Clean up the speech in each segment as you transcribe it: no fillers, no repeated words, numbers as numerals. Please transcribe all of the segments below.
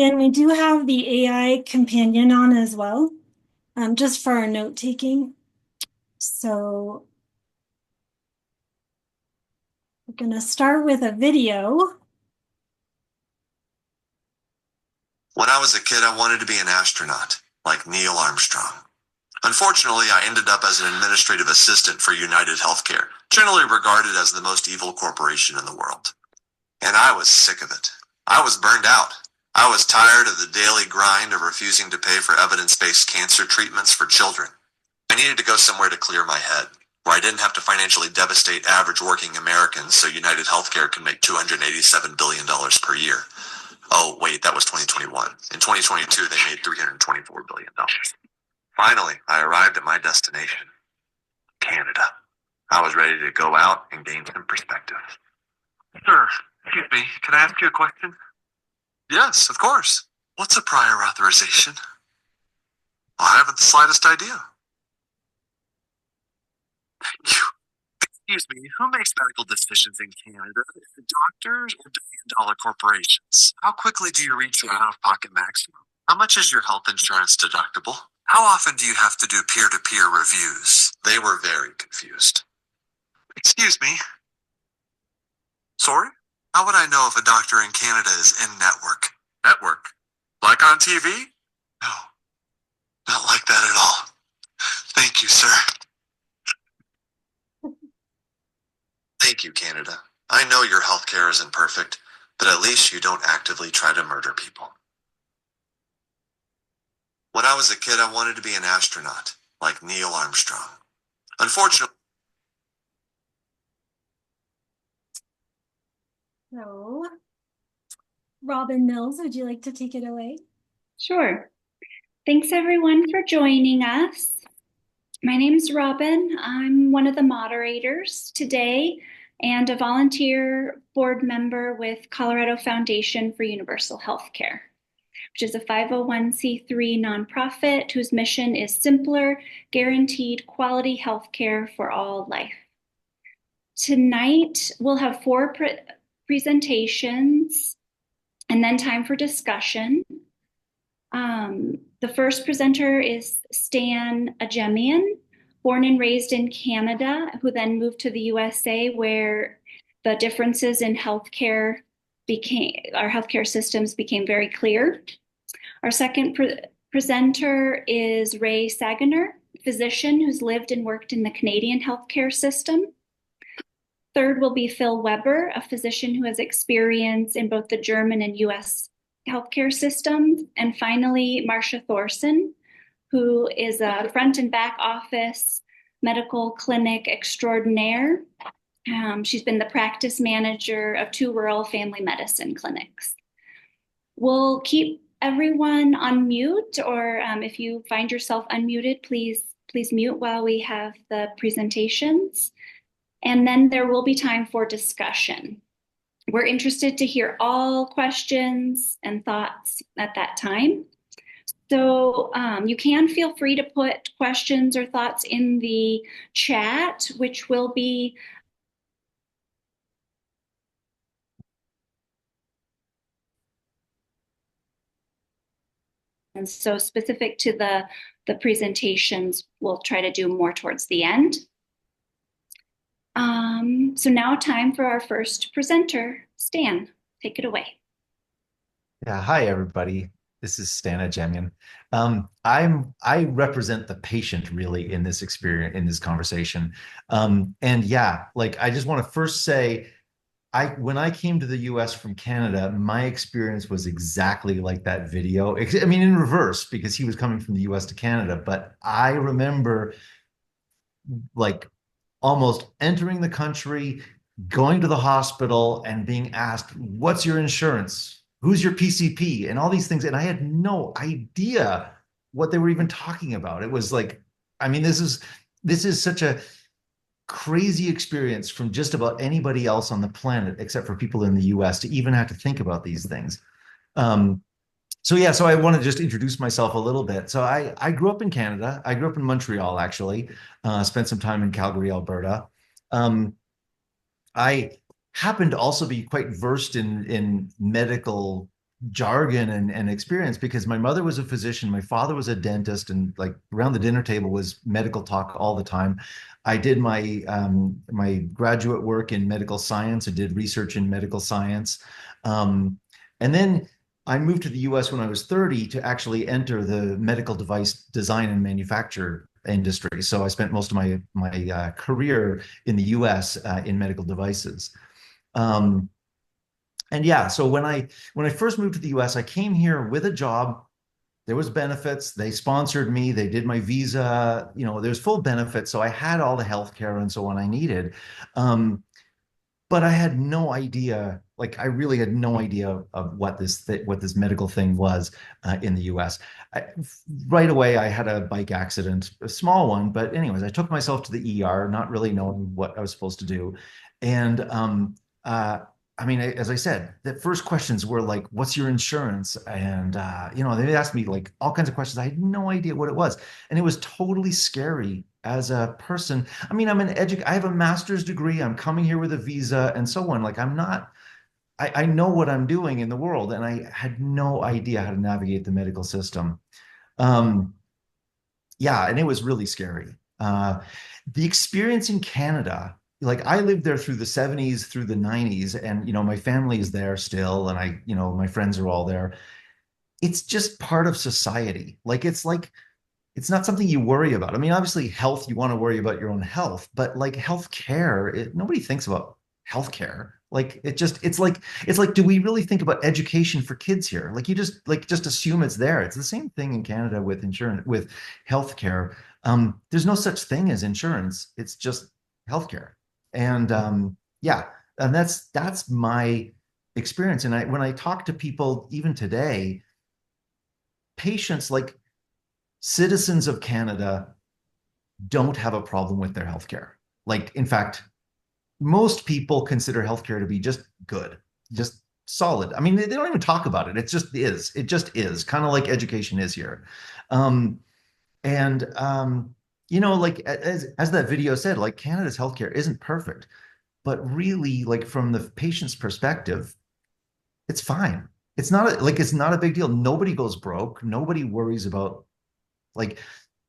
And we do have the AI companion on as well, just for our note taking. So we're going to start with a video. When I was a kid, I wanted to be an astronaut, like Neil Armstrong. Unfortunately, I ended up as an administrative assistant for United Healthcare, generally regarded as the most evil corporation in the world. And I was sick of it. I was burned out. I was tired of the daily grind of refusing to pay for evidence-based cancer treatments for children. I needed to go somewhere to clear my head, where I didn't have to financially devastate average working Americans so United Healthcare can make $287 billion per year. Oh, wait, that was 2021. In 2022, they made $324 billion. Finally, I arrived at my destination, Canada. I was ready to go out and gain some perspective. Sir, excuse me, can I ask you a question? Yes, of course. What's a prior authorization? I haven't the slightest idea. Thank you. Excuse me, who makes medical decisions in Canada? Is it doctors or billion-dollar corporations? How quickly do you reach your out-of-pocket maximum? How much is your health insurance deductible? How often do you have to do peer-to-peer reviews? They were very confused. Excuse me. Sorry? How would I know if a doctor in Canada is in-network? Network? Like on TV? No, not like that at all. Thank you, sir. Thank you, Canada. I know your healthcare isn't perfect, but at least you don't actively try to murder people. When I was a kid, I wanted to be an astronaut, like Neil Armstrong. Unfortunately, So, Robin Mills, would you like to take it away? Sure. Thanks everyone for joining us. My name's Robin. I'm one of the moderators today and a volunteer board member with Colorado Foundation for Universal Healthcare, which is a 501c3 nonprofit whose mission is simpler, guaranteed quality healthcare for all life. Tonight, we'll have four presentations and then time for discussion. The first presenter is Stan Ajemian, born and raised in Canada, who then moved to the USA, where the differences in our healthcare systems became very clear. Our second presenter is Ray Saganer, physician who's lived and worked in the Canadian healthcare system. Third will be Phil Weber, a physician who has experience in both the German and US healthcare systems. And finally, Marcia Thorson, who is a front and back office medical clinic extraordinaire. She's been the practice manager of 2 rural family medicine clinics. We'll keep everyone on mute, or if you find yourself unmuted, please mute while we have the presentations. And then there will be time for discussion. We're interested to hear all questions and thoughts at that time. So you can feel free to put questions or thoughts in the chat, which will be and so specific to the presentations, we'll try to do more towards the end. So now time for our first presenter, Stan. Take it away. Yeah, hi everybody. This is Stan Ajemian. I represent the patient really in this experience, in this conversation. And yeah, like I just want to first say, when I came to the US from Canada, my experience was exactly like that video. I mean, in reverse, because he was coming from the US to Canada. But I remember like almost entering the country, going to the hospital and being asked, what's your insurance? Who's your PCP? And all these things. And I had no idea what they were even talking about. It was like, I mean, this is such a crazy experience from just about anybody else on the planet, except for people in the US, to even have to think about these things. So I want to just introduce myself a little bit. So I grew up in Canada. I grew up in Montreal, actually. Spent some time in Calgary, Alberta. I happened to also be quite versed in medical jargon and experience because my mother was a physician, my father was a dentist, and like around the dinner table was medical talk all the time. I did my graduate work in medical science. I did research in medical science, and then I moved to the U.S. when I was 30 to actually enter the medical device design and manufacture industry. So I spent most of my career in the U.S. In medical devices. Um, and yeah, so when I first moved to the US, I came here with a job. There was benefits. They sponsored me. They did my visa. There's full benefits. So I had all the health care and so on I needed. Um, but I had no idea, like I really had no idea of what this medical thing was in the US. Right away, I had a bike accident, a small one, but anyways, I took myself to the ER, not really knowing what I was supposed to do. And uh, I mean, as I said, the first questions were like, "What's your insurance?" And they asked me like all kinds of questions. I had no idea what it was, and it was totally scary as a person. I mean, I have a master's degree. I'm coming here with a visa and so on. Like I'm not, I know what I'm doing in the world, and I had no idea how to navigate the medical system. Um, yeah, and it was really scary. The experience in Canada, like I lived there through the 70s, through the 90s, and my family is there still, and my friends are all there. It's just part of society. Like it's not something you worry about. I mean, obviously, health, you want to worry about your own health, but like health care, nobody thinks about health care. Like it's like, do we really think about education for kids here? Like you just assume it's there. It's the same thing in Canada with insurance, with health care. There's no such thing as insurance. It's just healthcare. And yeah, and that's my experience. And when I talk to people even today, patients like citizens of Canada don't have a problem with their healthcare. Like, in fact, most people consider healthcare to be just good, just solid. I mean, they don't even talk about it. It just is. It just is kind of like education is here. Um, and like as that video said, like Canada's healthcare isn't perfect, but really, like from the patient's perspective, it's fine. It's not a big deal. Nobody goes broke. Nobody worries about like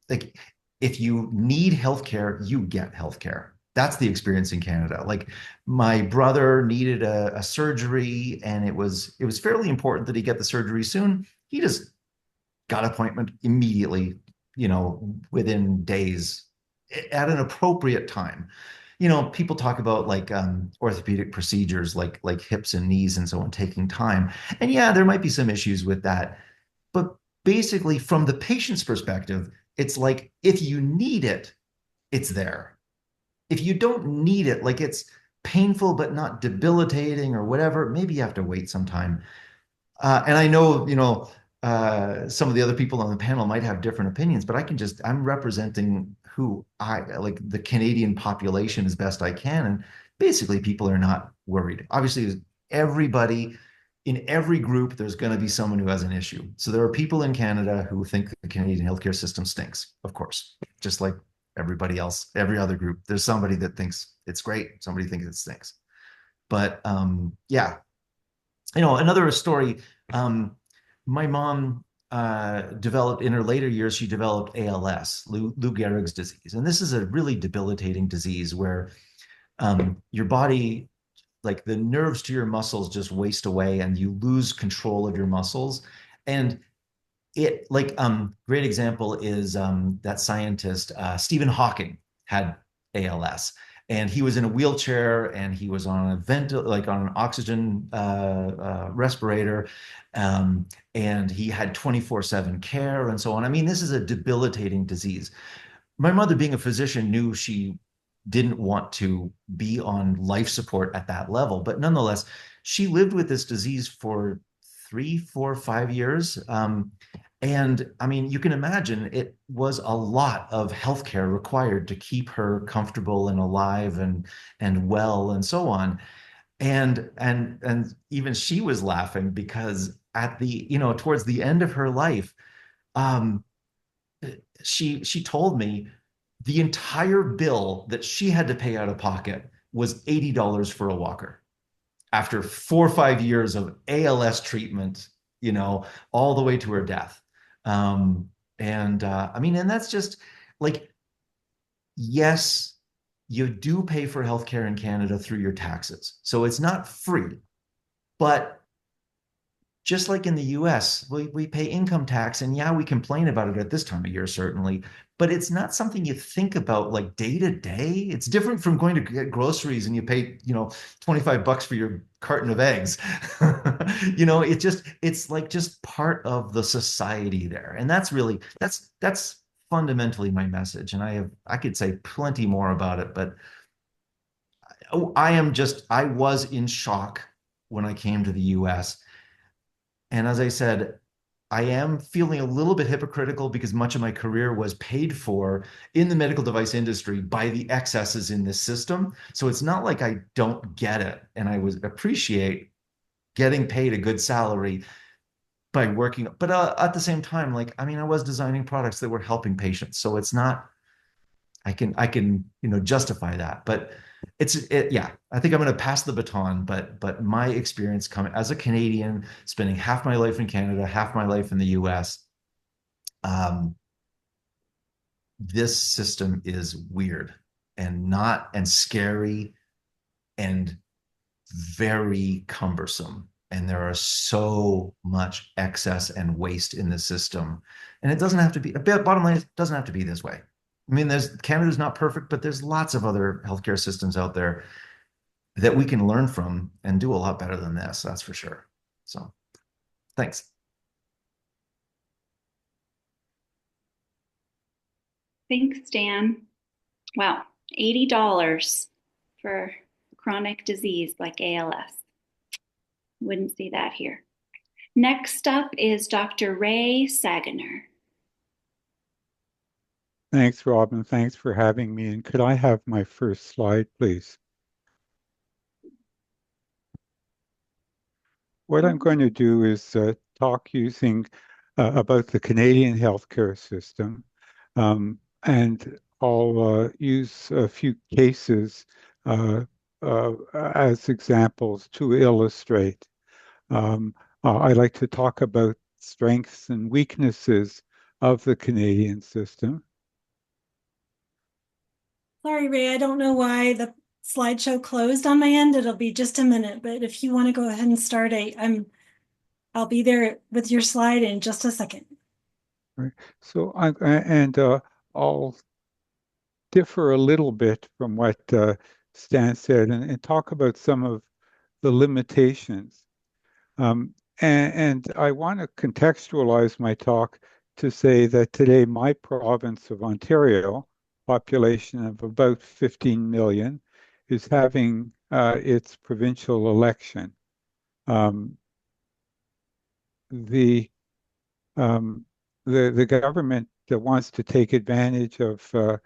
like if you need healthcare, you get healthcare. That's the experience in Canada. Like my brother needed a surgery, and it was fairly important that he get the surgery soon. He just got an appointment immediately, within days at an appropriate time. People talk about like orthopedic procedures, like hips and knees and so on, taking time. And yeah, there might be some issues with that, but basically, from the patient's perspective, it's like if you need it, it's there. If you don't need it, like it's painful but not debilitating or whatever, maybe you have to wait some time. And I know, some of the other people on the panel might have different opinions, but I'm representing who I like the Canadian population as best I can. And basically, people are not worried. Obviously, everybody in every group, there's going to be someone who has an issue. So there are people in Canada who think the Canadian healthcare system stinks, of course, just like everybody else, every other group. There's somebody that thinks it's great, somebody thinks it stinks. But yeah, another story. Um, my mom developed in her later years, she developed ALS, Lou Gehrig's disease. And this is a really debilitating disease where your body, like the nerves to your muscles just waste away and you lose control of your muscles. And it like great example is that scientist Stephen Hawking had ALS, and he was in a wheelchair and he was on a like on an oxygen respirator, and he had 24/7 care and so on. I mean, this is a debilitating disease. My mother, being a physician, knew she didn't want to be on life support at that level, but nonetheless, she lived with this disease for 3, 4, 5 years. And I mean, you can imagine it was a lot of healthcare required to keep her comfortable and alive and well and so on. And even she was laughing because at the, towards the end of her life, um, she told me the entire bill that she had to pay out of pocket was $80 for a walker after 4 or 5 years of ALS treatment, you know, all the way to her death. I mean, and that's just like, yes, you do pay for healthcare in Canada through your taxes. So it's not free, but just like in the US, we pay income tax, and yeah, we complain about it at this time of year, certainly, but it's not something you think about like day to day. It's different from going to get groceries and you pay, 25 bucks for your carton of eggs. It's like just part of the society there. And that's fundamentally my message. And I could say plenty more about it, but I was in shock when I came to the US. And as I said, I am feeling a little bit hypocritical because much of my career was paid for in the medical device industry by the excesses in this system. So it's not like I don't get it. And I would appreciate getting paid a good salary by working. But at the same time, like, I mean, I was designing products that were helping patients. So it's not, I can justify that. But yeah, I think I'm going to pass the baton, but my experience coming as a Canadian, spending half my life in Canada, half my life in the US, um, this system is weird and scary and very cumbersome. And there are so much excess and waste in the system. And it doesn't have to be, bottom line, it doesn't have to be this way. I mean, Canada's not perfect, but there's lots of other healthcare systems out there that we can learn from and do a lot better than this, that's for sure. So thanks. Thanks, Dan. Wow, $80 for chronic disease like ALS. Wouldn't see that here. Next up is Dr. Ray Sagener. Thanks, Robin. Thanks for having me. And could I have my first slide, please? What I'm going to do is talk using about the Canadian healthcare system, and I'll use a few cases as examples to illustrate. I like to talk about strengths and weaknesses of the Canadian system. Sorry, Ray, I don't know why the slideshow closed on my end. It'll be just a minute, but if you want to go ahead and start, I'll be there with your slide in just a second. Right. So I'll differ a little bit from what Stan said and talk about some of the limitations. And I want to contextualize my talk to say that today my province of Ontario, population of about 15 million, is having its provincial election. Um, the, the government that wants to take advantage of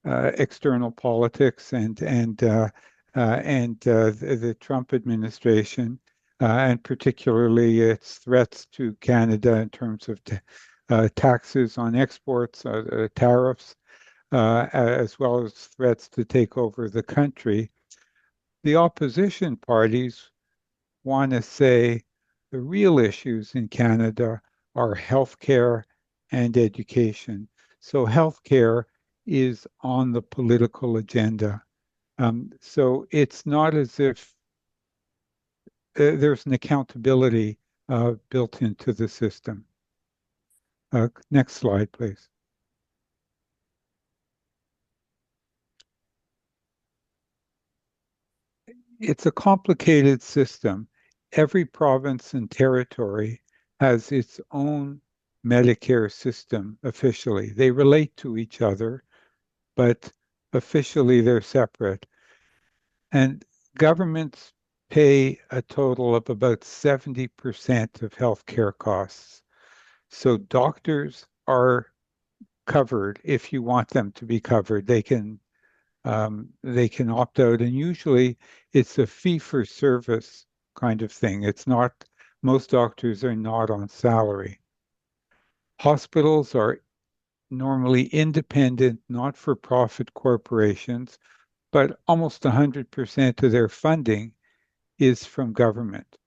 external politics and the Trump administration, and particularly its threats to Canada in terms of taxes on exports, tariffs, as well as threats to take over the country. The opposition parties want to say the real issues in Canada are healthcare and education. So healthcare is on the political agenda. So it's not as if there's an accountability built into the system. Next slide, please. It's a complicated system. Every province and territory has its own Medicare system officially. They relate to each other, but officially they're separate. And governments pay a total of about 70% of healthcare costs. So doctors are covered if you want them to be covered. They can opt out, and usually it's a fee for service kind of thing. It's not, most doctors are not on salary. Hospitals are normally independent, not-for-profit corporations, but almost 100% of their funding is from government.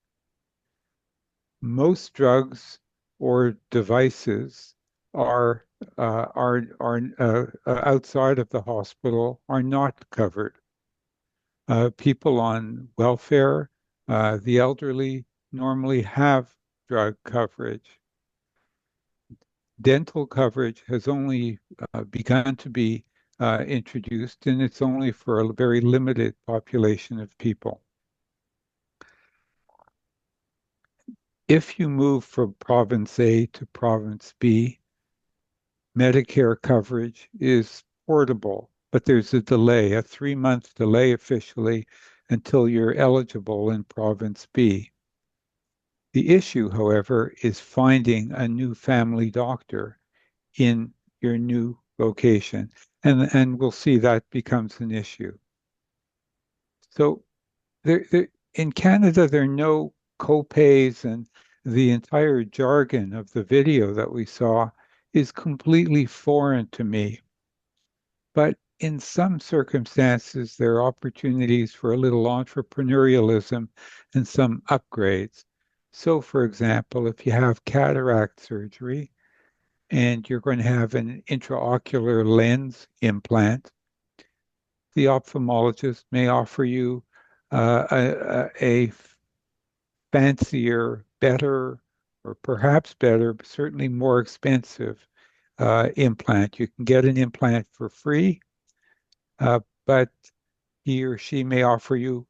Most drugs or devices are outside of the hospital are not covered. People on welfare, the elderly normally have drug coverage. Dental coverage has only begun to be introduced, and it's only for a very limited population of people. If you move from province A to province B, Medicare coverage is portable, but there's a delay, a 3-month delay officially, until you're eligible in province B. The issue, however, is finding a new family doctor in your new location. And we'll see that becomes an issue. So in Canada, there are no co-pays, and the entire jargon of the video that we saw is completely foreign to me. But in some circumstances, there are opportunities for a little entrepreneurialism and some upgrades. So, for example, if you have cataract surgery and you're going to have an intraocular lens implant, the ophthalmologist may offer you a fancier, better, or perhaps better, but certainly more expensive implant. You can get an implant for free, but he or she may offer you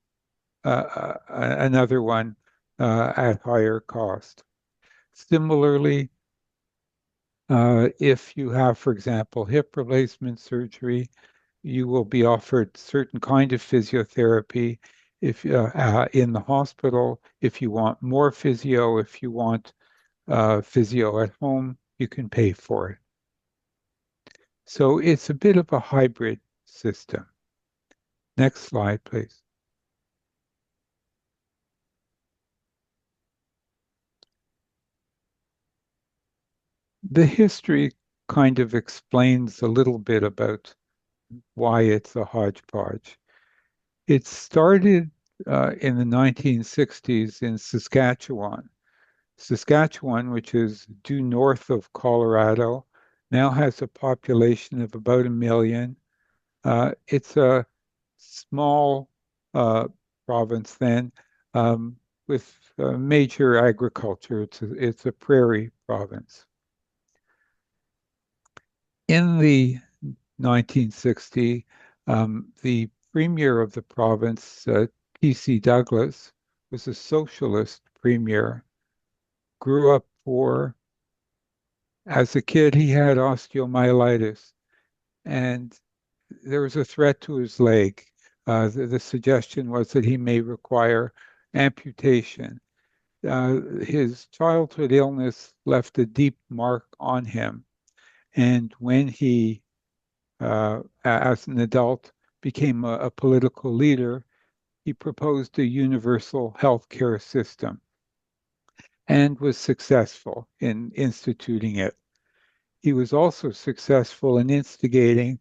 another one at higher cost. Similarly, if you have, for example, hip replacement surgery, you will be offered certain kind of physiotherapy if in the hospital. If you want more physio, if you want physio at home, you can pay for it. So it's a bit of a hybrid system. Next slide, please. The history kind of explains a little bit about why it's a hodgepodge. It started in the 1960s in Saskatchewan. Saskatchewan, which is due north of Colorado, now has a population of about 1 million. It's a small province then with major agriculture. It's a prairie province. In the 1960, the premier of the province, P.C. Douglas, was a socialist premier, grew up poor. As a kid, he had osteomyelitis, and there was a threat to his leg. The suggestion was that he may require amputation. His childhood illness left a deep mark on him. And when he, as an adult, became a political leader, he proposed a universal health care system and was successful in instituting it. He was also successful in instigating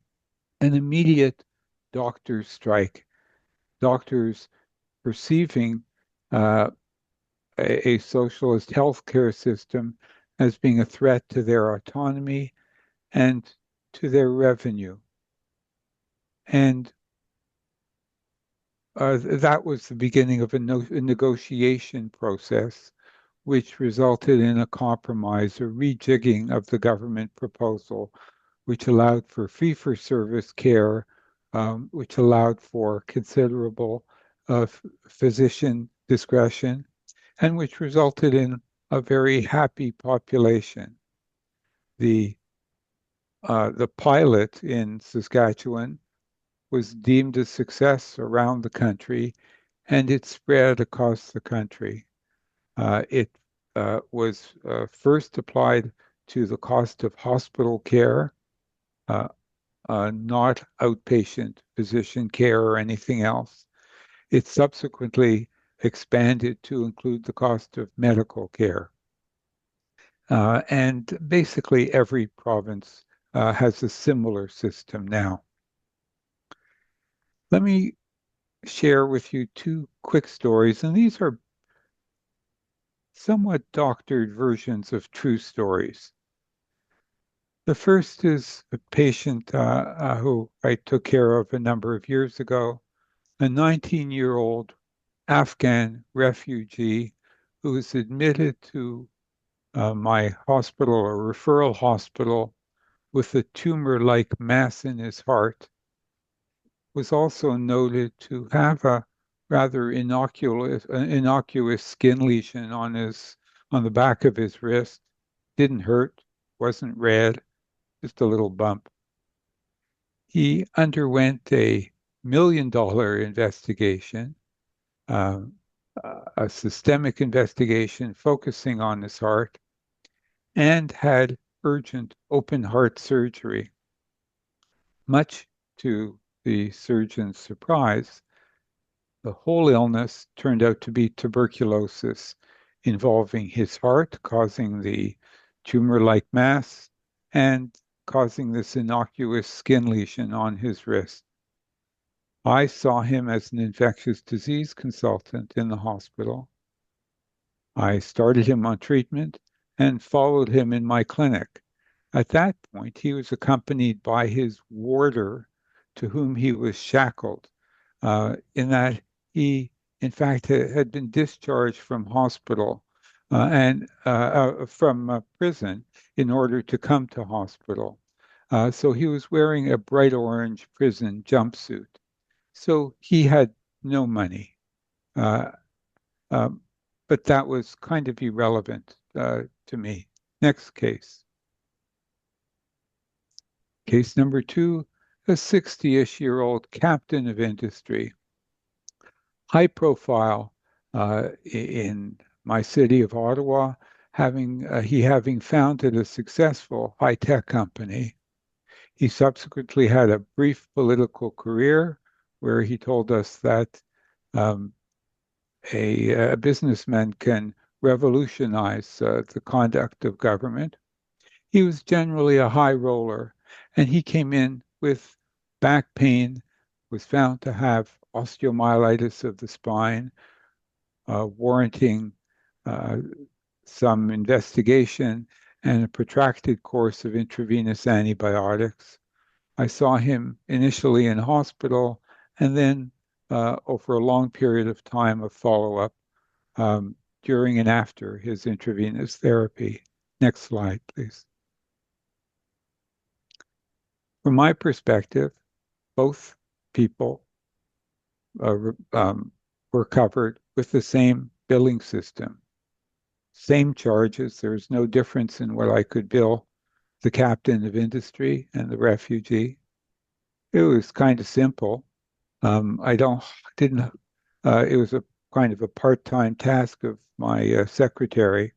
an immediate doctor's strike. Doctors perceiving a socialist healthcare system as being a threat to their autonomy and to their revenue. And that was the beginning of a negotiation process, which resulted in a compromise, a rejigging of the government proposal, which allowed for fee-for-service care, which allowed for considerable physician discretion, and which resulted in a very happy population. The pilot in Saskatchewan was deemed a success around the country, and it spread across the country. It was first applied to the cost of hospital care, not outpatient physician care or anything else. It subsequently expanded to include the cost of medical care. And basically every province has a similar system now. Let me share with you two quick stories, and these are somewhat doctored versions of true stories. The first is a patient who I took care of a number of years ago, a 19-year-old Afghan refugee who was admitted to my hospital or referral hospital with a tumor-like mass in his heart, was also noted to have a rather innocuous skin lesion on the back of his wrist. Didn't hurt, wasn't red, just a little bump. He underwent a $1 million investigation, uh, a systemic investigation focusing on his heart, and had urgent open heart surgery. Much to the surgeon's surprise, the whole illness turned out to be tuberculosis involving his heart, causing the tumor-like mass and causing this innocuous skin lesion on his wrist. I saw him as an infectious disease consultant in the hospital. I started him on treatment and followed him in my clinic. At that point, he was accompanied by his warder, to whom he was shackled, in that he, in fact, had been discharged from hospital and from prison in order to come to hospital. So he was wearing a bright orange prison jumpsuit. So he had no money. Uh, um, but that was kind of irrelevant to me. Next case. Case number 2, a 60-ish-year-old captain of industry, high profile in my city of Ottawa, having founded a successful high-tech company. He subsequently had a brief political career where he told us that a businessman can revolutionize the conduct of government. He was generally a high roller, and he came in with back pain, was found to have osteomyelitis of the spine, warranting some investigation and a protracted course of intravenous antibiotics. I saw him initially in hospital and then over a long period of time of follow-up during and after his intravenous therapy. Next slide, please. From my perspective, both people were covered with the same billing system, same charges. There was no difference in what I could bill the captain of industry and the refugee. It was kind of simple. It was a kind of a part-time task of my secretary.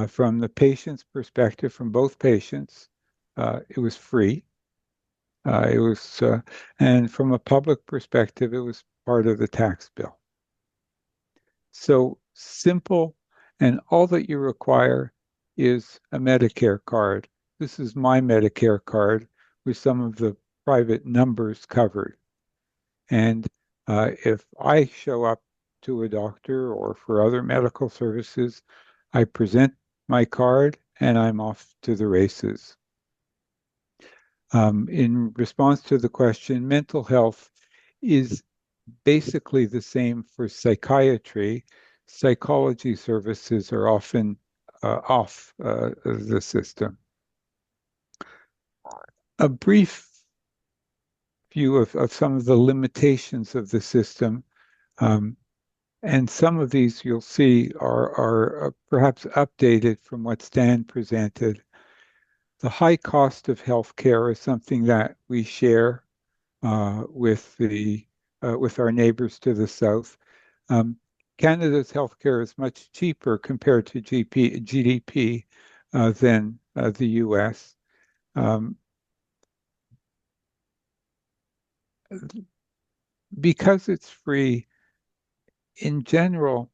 From the patient's perspective, from both patients, it was free. And from a public perspective, it was part of the tax bill. So simple, and all that you require is a Medicare card. This is my Medicare card with some of the private numbers covered. And if I show up to a doctor or for other medical services, I present my card and I'm off to the races. In response to the question, mental health is basically the same for psychiatry. Psychology services are often off the system. A brief view of some of the limitations of the system, and some of these you'll see are perhaps updated from what Stan presented. The high cost of healthcare is something that we share with our neighbors to the south. Canada's healthcare is much cheaper compared to GDP than the US. Because it's free, in general,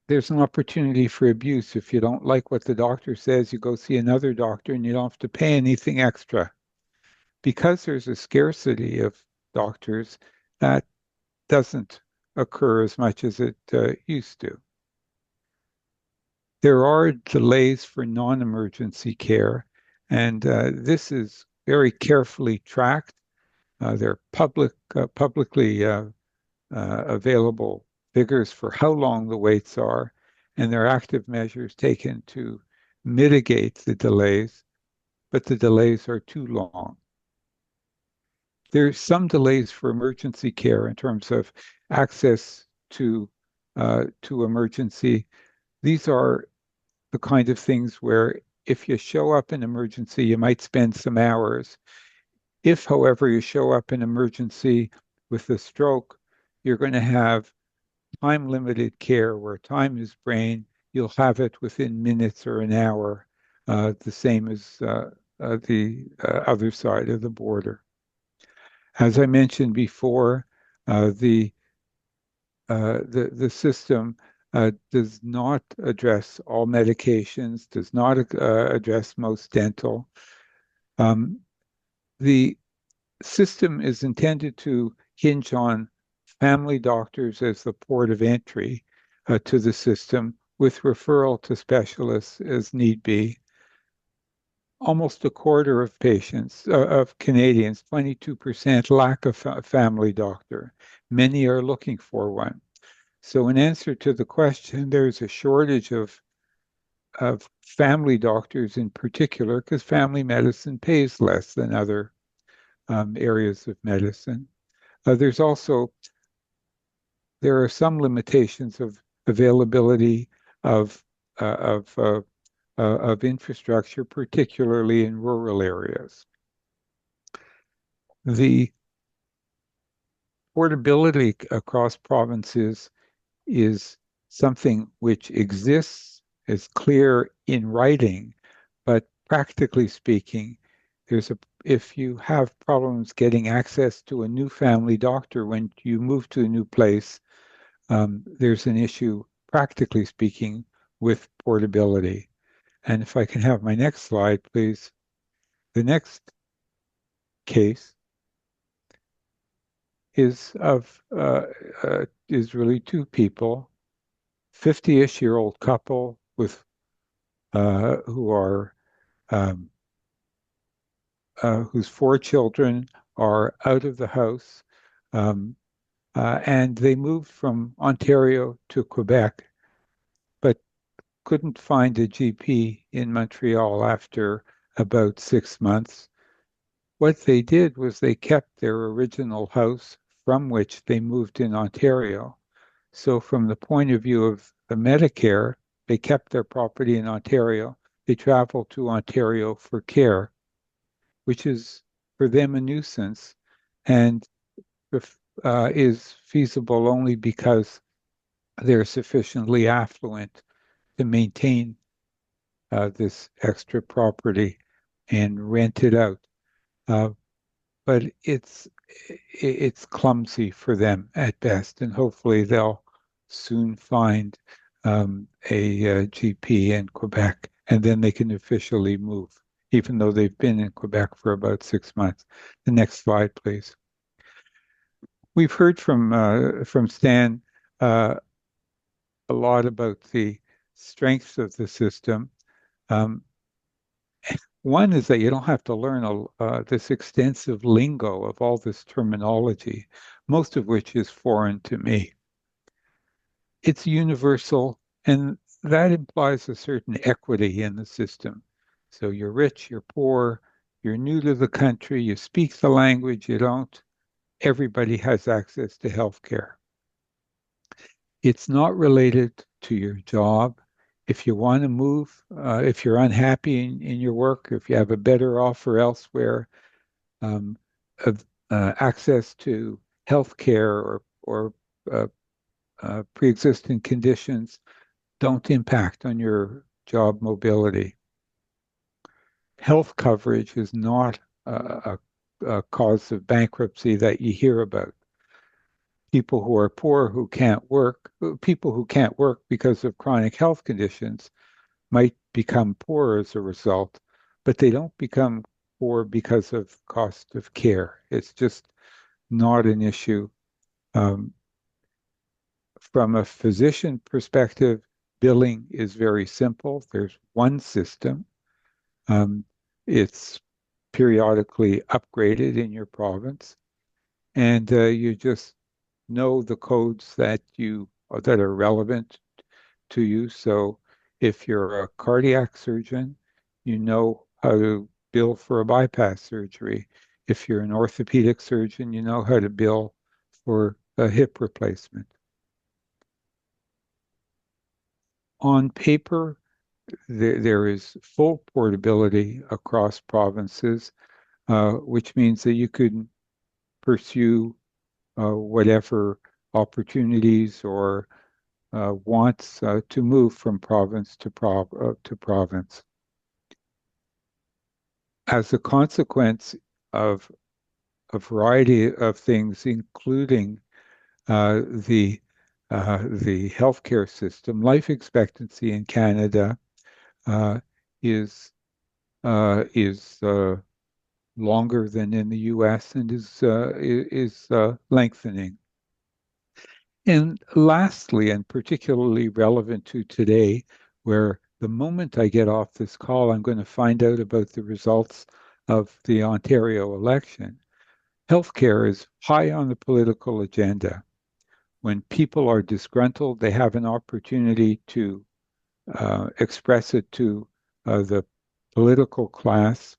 there's an opportunity for abuse. If you don't like what the doctor says, you go see another doctor and you don't have to pay anything extra. Because there's a scarcity of doctors, that doesn't occur as much as it used to. There are delays for non-emergency care, and this is very carefully tracked. They're publicly available figures for how long the waits are, and there are active measures taken to mitigate the delays, but the delays are too long. There's some delays for emergency care in terms of access to emergency. These are the kind of things where if you show up in emergency, you might spend some hours. If, however, you show up in emergency with a stroke, you're going to have time-limited care where time is brain. You'll have it within minutes or an hour, the same as the other side of the border. As I mentioned before, the system does not address all medications, does not address most dental. The system is intended to hinge on family doctors as the port of entry to the system, with referral to specialists as need be. Almost a quarter of patients, of Canadians, 22%, lack a family doctor. Many are looking for one. So in answer to the question, there's a shortage of family doctors in particular, because family medicine pays less than other areas of medicine. There are some limitations of availability of infrastructure, particularly in rural areas. The portability across provinces is something which exists, is clear in writing, but practically speaking, if you have problems getting access to a new family doctor when you move to a new place, there's an issue, practically speaking, with portability. And if I can have my next slide, please. The next case is really two people, 50-ish-year-old couple with who are whose 4 children are out of the house, and they moved from Ontario to Quebec, but couldn't find a GP in Montreal after about 6 months. What they did was they kept their original house from which they moved in Ontario. So from the point of view of the Medicare, they kept their property in Ontario. They traveled to Ontario for care, which is for them a nuisance and is feasible only because they're sufficiently affluent to maintain this extra property and rent it out. But it's clumsy for them at best, and hopefully they'll soon find a GP in Quebec, and then they can officially move, even though they've been in Quebec for about 6 months. The next slide, please. We've heard from Stan a lot about the strengths of the system. One is that you don't have to learn this extensive lingo of all this terminology, most of which is foreign to me. It's universal, and that implies a certain equity in the system. So you're rich, you're poor, you're new to the country, you speak the language, you don't. Everybody has access to healthcare. It's not related to your job. If you want to move, if you're unhappy in your work, if you have a better offer elsewhere, access to healthcare or pre-existing conditions don't impact on your job mobility. Health coverage is not a cause of bankruptcy that you hear about. People who are poor who can't work, people who can't work because of chronic health conditions might become poor as a result, but they don't become poor because of cost of care. It's just not an issue. From a physician perspective, billing is very simple. There's one system. It's periodically upgraded in your province, and you just know the codes that are relevant to you. So if you're a cardiac surgeon, you know how to bill for a bypass surgery. If you're an orthopedic surgeon, you know how to bill for a hip replacement. On paper, there is full portability across provinces, which means that you could pursue whatever opportunities or wants to move from province to province. As a consequence of a variety of things, including the healthcare system, life expectancy in Canada is longer than in the U.S. and is lengthening. And lastly, and particularly relevant to today, where the moment I get off this call, I'm going to find out about the results of the Ontario election. Healthcare is high on the political agenda. When people are disgruntled, they have an opportunity to express it to the political class.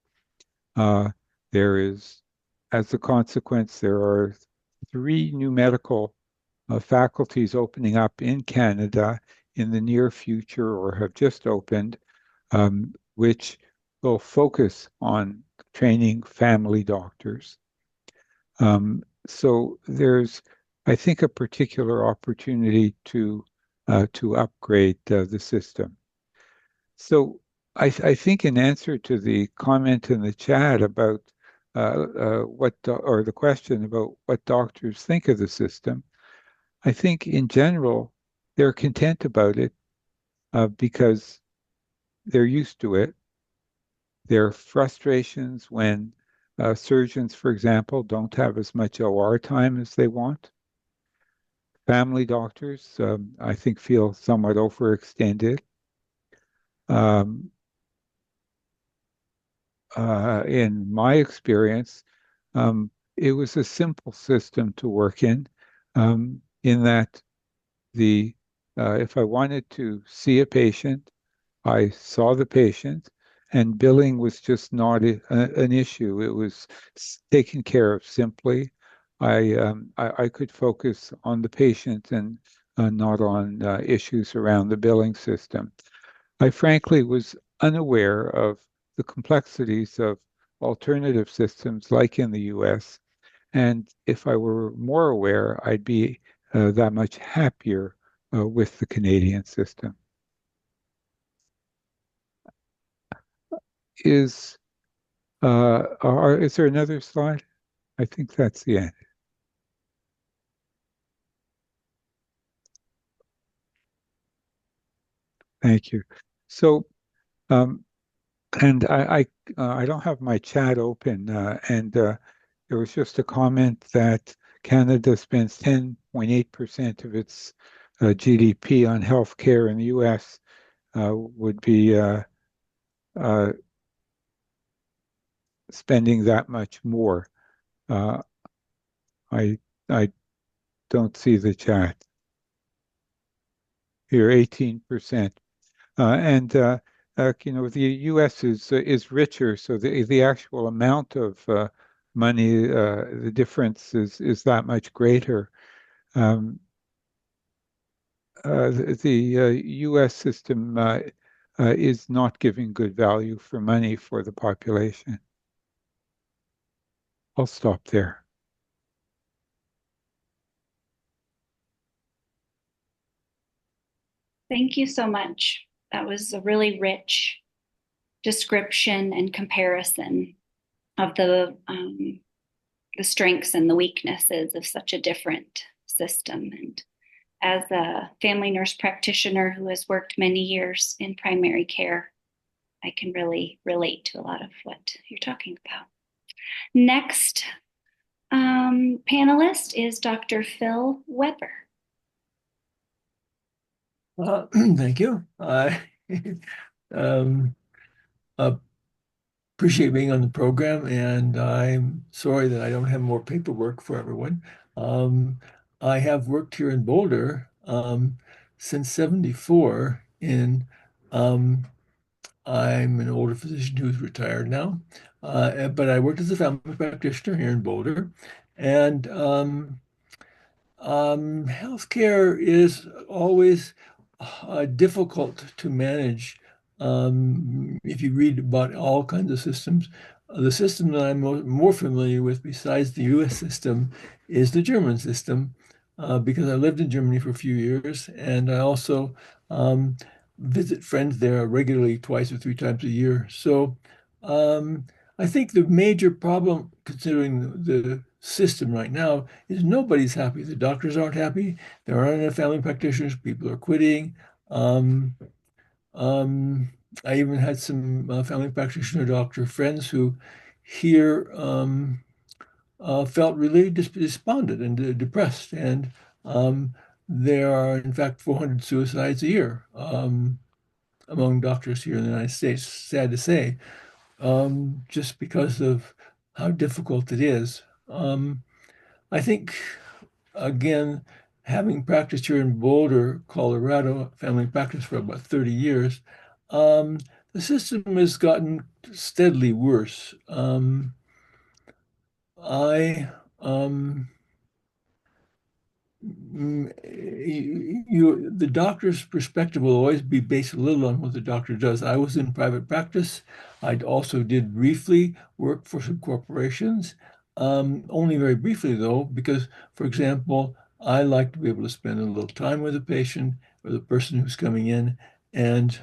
There is, as a consequence, there are 3 new medical faculties opening up in Canada in the near future or have just opened, which will focus on training family doctors. So there's, I think, a particular opportunity to upgrade the system. So I think in answer to the comment in the chat about or the question about what doctors think of the system, I think in general, they're content about it because they're used to it. There are frustrations when surgeons, for example, don't have as much OR time as they want. Family doctors, I think, feel somewhat overextended. In my experience, it was a simple system to work in that if I wanted to see a patient, I saw the patient, and billing was just not an issue. It was taken care of simply. I could focus on the patient and not on issues around the billing system. I frankly was unaware of the complexities of alternative systems like in the US. And if I were more aware, I'd be that much happier with the Canadian system. Is there another slide? I think that's the end. Thank you. So, and I don't have my chat open, and there was just a comment that Canada spends 10.8% of its GDP on healthcare, and the U.S. Would be spending that much more. I don't see the chat. Here, 18%. And the U.S. is richer, so the actual amount of money, the difference is that much greater. The U.S. system is not giving good value for money for the population. I'll stop there. Thank you so much. That was a really rich description and comparison of the strengths and the weaknesses of such a different system. And as a family nurse practitioner who has worked many years in primary care, I can really relate to a lot of what you're talking about. Next panelist is Dr. Phil Weber. Thank you. I um, appreciate being on the program, and I'm sorry that I don't have more paperwork for everyone. Um, I have worked here in Boulder since '74 um, I'm an older physician who's retired now, but I worked as a family practitioner here in Boulder, and healthcare is always difficult to manage. If you read about all kinds of systems, the system that I'm more familiar with, besides the US system, is the German system, because I lived in Germany for a few years, and I also um, visit friends there regularly, twice or three times a year. So um, I think the major problem, considering the system right now, is nobody's happy. The doctors aren't happy. There aren't enough family practitioners. People are quitting. Um, um, I even had some family practitioner doctor friends who here felt really despondent and depressed. And um, there are, in fact, 400 suicides a year among doctors here in the United States. Sad to say, just because of how difficult it is. I think again, having practiced here in Boulder, Colorado, family practice for about 30 years, um, the system has gotten steadily worse. I um, the doctor's perspective will always be based a little on what the doctor does. I was in private practice. I also did briefly work for some corporations, only very briefly though, because, for example, I like to be able to spend a little time with the patient or the person who's coming in and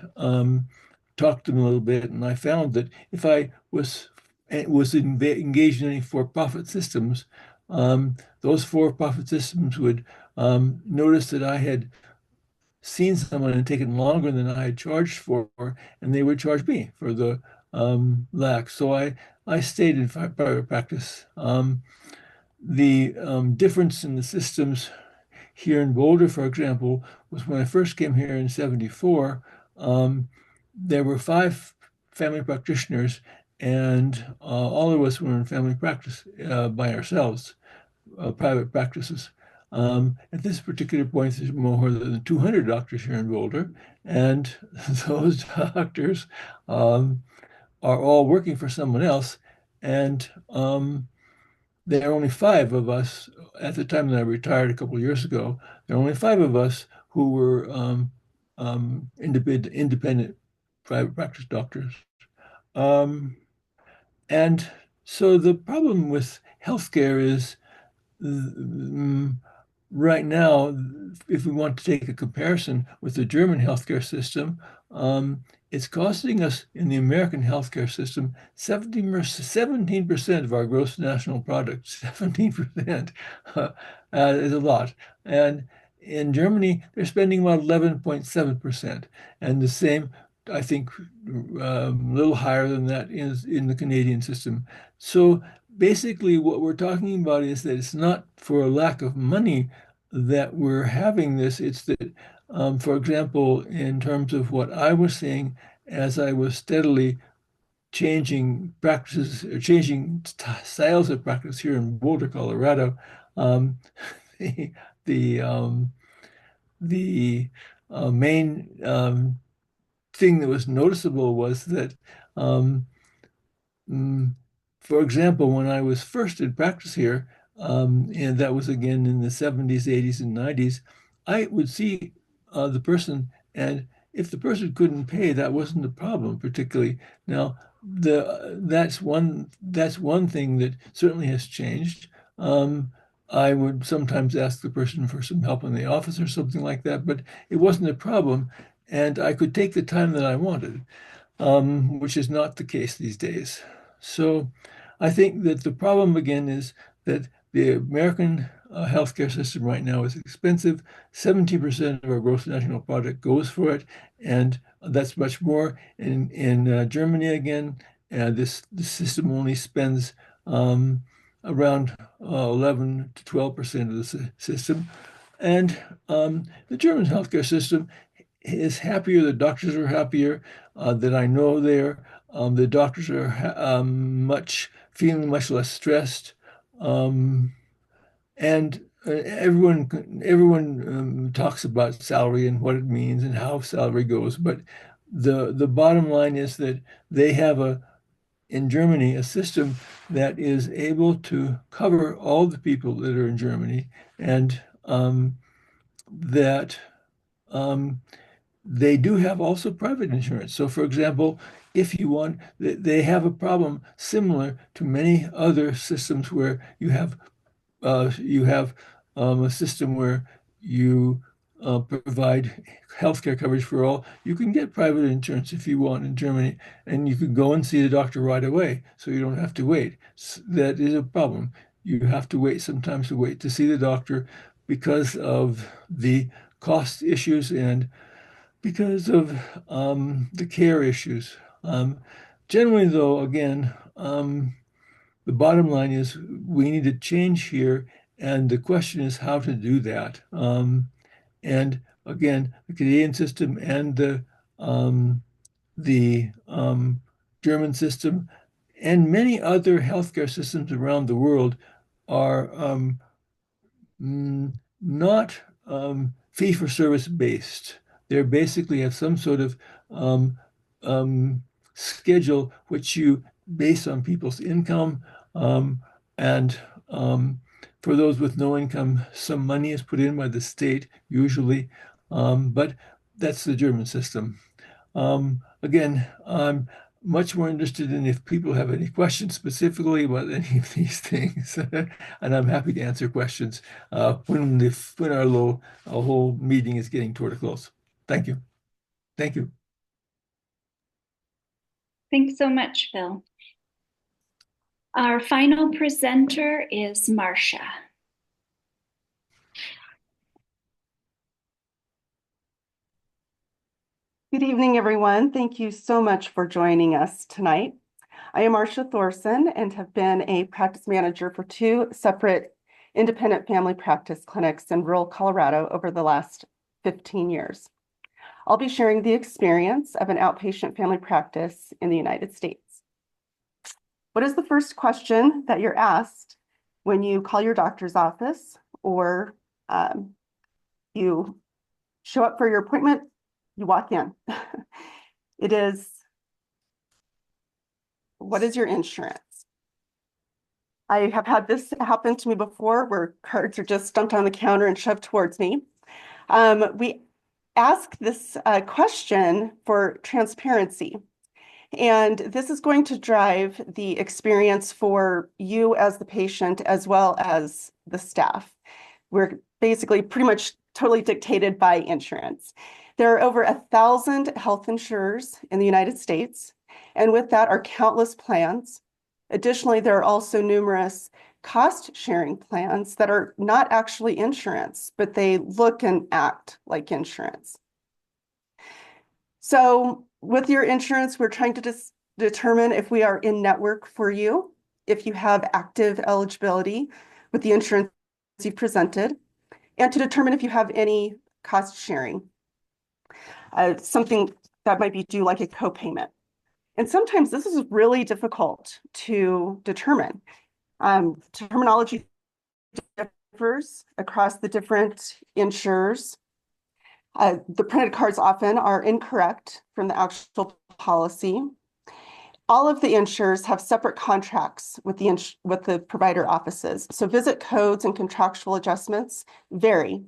talk to them a little bit. And I found that if I was engaged in any for-profit systems, those for-profit systems would notice that I had seen someone and taken longer than I had charged for, and they would charge me for the lack. So I stayed in private practice. The difference in the systems here in Boulder, for example, was when I first came here in '74, there were five family practitioners, and all of us were in family practice by ourselves, private practices. At this particular point, there's more than 200 doctors here in Boulder, and those doctors are all working for someone else. And there are only five of us at the time that I retired a couple of years ago. There are only five of us who were independent private practice doctors. Um, and so the problem with healthcare is mm, right now, if we want to take a comparison with the German healthcare system, it's costing us in the American healthcare system 17% of our gross national product. 17% is a lot. And in Germany, they're spending about 11.7%. And the same, I think, a little higher than that is in the Canadian system. So basically, what we're talking about is that it's not for a lack of money that we're having this. It's that, for example, in terms of what I was seeing as I was steadily changing practices or changing styles of practice here in Boulder, Colorado, um, the the, um, the main thing that was noticeable was that um, Mm, for example, when I was first in practice here, and that was again in the 70s, 80s, and 90s, I would see the person, and if the person couldn't pay, that wasn't a problem particularly. Now, that's one thing that certainly has changed. I would sometimes ask the person for some help in the office or something like that, but it wasn't a problem, and I could take the time that I wanted, which is not the case these days. So I think that the problem again is that the American healthcare system right now is expensive. 70% of our gross national product goes for it, and that's much more. In Germany again, this system only spends around 11 to 12% of the system. And the German healthcare system is happier. The doctors are happier that I know there. The doctors are feeling much less stressed. Um, and everyone talks about salary and what it means and how salary goes, but the bottom line is that they have in Germany a system that is able to cover all the people that are in Germany, and that um, they do have also private insurance. So, for example, if you want, they have a problem similar to many other systems where you have a system where you provide healthcare coverage for all. You can get private insurance if you want in Germany, and you can go and see the doctor right away, so you don't have to wait. That is a problem. You have to wait sometimes to wait to see the doctor because of the cost issues and because of the care issues. Generally, though, again, the bottom line is we need to change here, and the question is how to do that. And again, the Canadian system and the German system and many other healthcare systems around the world are not fee for service based. They basically have some sort of um, um, schedule which you base on people's income. And for those with no income, some money is put in by the state usually. But that's the German system. Again, I'm much more interested in if people have any questions specifically about any of these things, and I'm happy to answer questions when our whole meeting is getting toward a close. Thank you. Thank you. Thanks so much, Phil. Our final presenter is Marcia. Good evening, everyone. Thank you so much for joining us tonight. I am Marcia Thorson and have been a practice manager for 2 separate independent family practice clinics in rural Colorado over the last 15 years. I'll be sharing the experience of an outpatient family practice in the United States. What is the first question that you're asked when you call your doctor's office or you show up for your appointment? You walk in. It is, what is your insurance? I have had this happen to me before where cards are just dumped on the counter and shoved towards me. We ask this question for transparency. And this is going to drive the experience for you as the patient as well as the staff. We're basically pretty much totally dictated by insurance. There are over 1,000 health insurers in the United States, and with that are countless plans. Additionally, there are also numerous cost-sharing plans that are not actually insurance, but they look and act like insurance. So with your insurance, we're trying to determine if we are in network for you, if you have active eligibility with the insurance you've presented, and to determine if you have any cost sharing, something that might be due like a copayment. And sometimes this is really difficult to determine. Terminology differs across the different insurers. The printed cards often are incorrect from the actual policy. All of the insurers have separate contracts with the provider offices. So visit codes and contractual adjustments vary.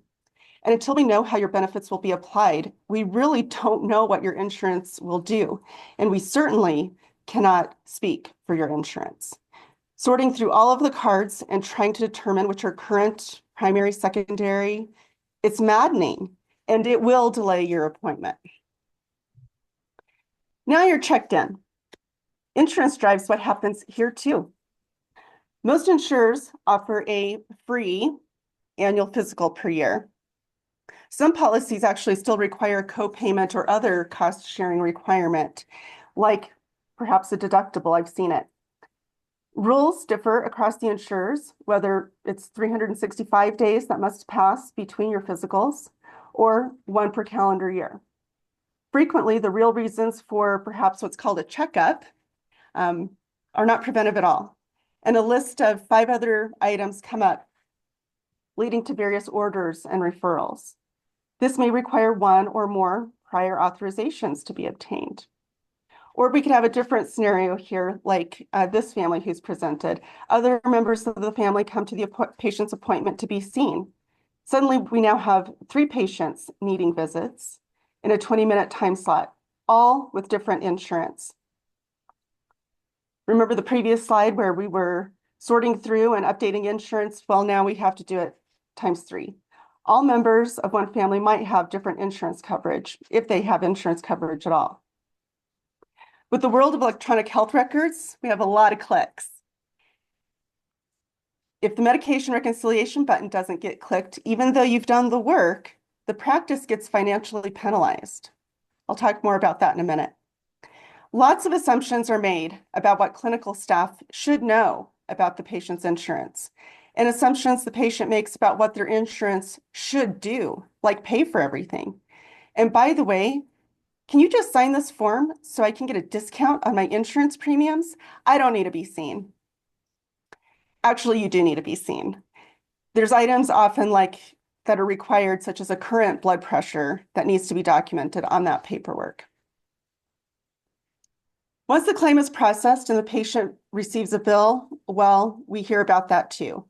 And until we know how your benefits will be applied, we really don't know what your insurance will do. And we certainly cannot speak for your insurance. Sorting through all of the cards and trying to determine which are current, primary, secondary, it's maddening, and it will delay your appointment. Now you're checked in. Insurance drives what happens here too. Most insurers offer a free annual physical per year. Some policies actually still require a copayment or other cost sharing requirement, like perhaps a deductible. I've seen it. Rules differ across the insurers, whether it's 365 days that must pass between your physicals or 1 per calendar year. Frequently, the real reasons for perhaps what's called a checkup are not preventive at all. And a list of 5 other items come up, leading to various orders and referrals. This may require 1 or more prior authorizations to be obtained. Or we could have a different scenario here, like this family who's presented. Other members of the family come to the patient's appointment to be seen. Suddenly, we now have 3 patients needing visits in a 20-minute time slot, all with different insurance. Remember the previous slide where we were sorting through and updating insurance? Well, now we have to do it times 3. All members of one family might have different insurance coverage, if they have insurance coverage at all. With the world of electronic health records, we have a lot of clicks. If the medication reconciliation button doesn't get clicked, even though you've done the work, the practice gets financially penalized. I'll talk more about that in a minute. Lots of assumptions are made about what clinical staff should know about the patient's insurance, and assumptions the patient makes about what their insurance should do, like pay for everything. And by the way, can you just sign this form so I can get a discount on my insurance premiums? I don't need to be seen. Actually, you do need to be seen. There's items often like that are required, such as a current blood pressure that needs to be documented on that paperwork. Once the claim is processed and the patient receives a bill, well, we hear about that too.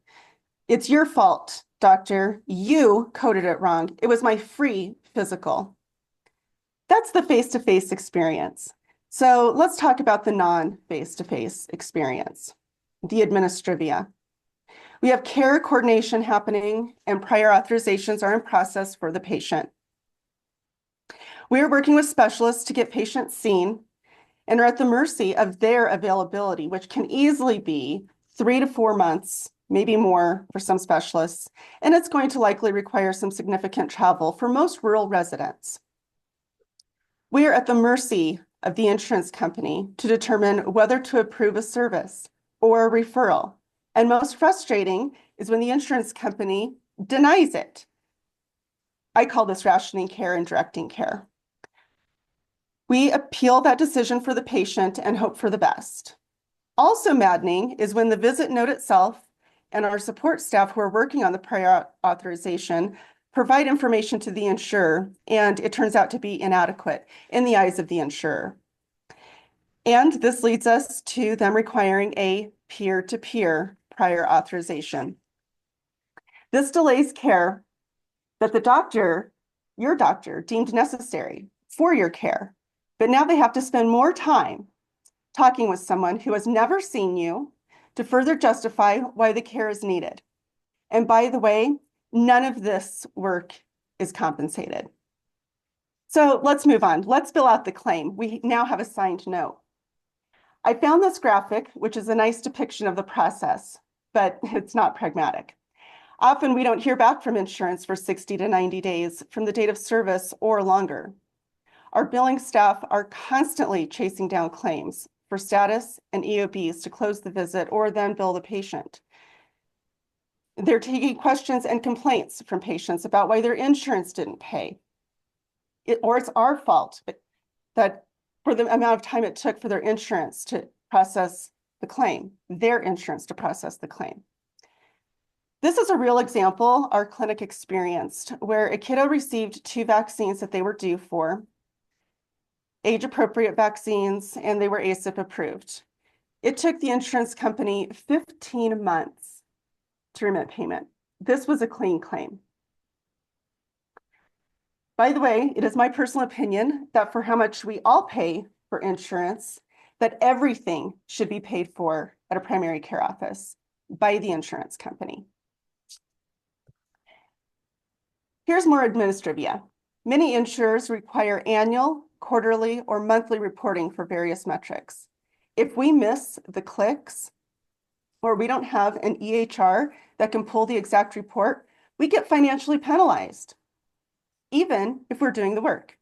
It's your fault, doctor. You coded it wrong. It was my free physical. That's the face-to-face experience. So let's talk about the non-face-to-face experience, the administrivia. We have care coordination happening and prior authorizations are in process for the patient. We are working with specialists to get patients seen and are at the mercy of their availability, which can easily be 3 to 4 months, maybe more for some specialists, and it's going to likely require some significant travel for most rural residents. We are at the mercy of the insurance company to determine whether to approve a service or a referral. And most frustrating is when the insurance company denies it. I call this rationing care and directing care. We appeal that decision for the patient and hope for the best. Also maddening is when the visit note itself and our support staff who are working on the prior authorization provide information to the insurer, and it turns out to be inadequate in the eyes of the insurer. And this leads us to them requiring a peer-to-peer prior authorization. This delays care that the doctor, your doctor, deemed necessary for your care, but now they have to spend more time talking with someone who has never seen you to further justify why the care is needed. And by the way, none of this work is compensated. So let's move on. Let's fill out the claim. We now have a signed note. I found this graphic, which is a nice depiction of the process, but it's not pragmatic. Often we don't hear back from insurance for 60 to 90 days from the date of service or longer. Our billing staff are constantly chasing down claims for status and EOBs to close the visit or then bill the patient. They're taking questions and complaints from patients about why their insurance didn't pay. Or it's our fault that for the amount of time it took for their insurance to process the claim, their insurance to process the claim. This is a real example our clinic experienced where a kiddo received 2 vaccines that they were due for, age-appropriate vaccines, and they were ACIP approved. It took the insurance company 15 months to remit payment. This was a clean claim. By the way, it is my personal opinion that for how much we all pay for insurance, that everything should be paid for at a primary care office by the insurance company. Here's more administrivia. Many insurers require annual, quarterly, or monthly reporting for various metrics. If we miss the clicks, or we don't have an EHR that can pull the exact report, we get financially penalized, even if we're doing the work.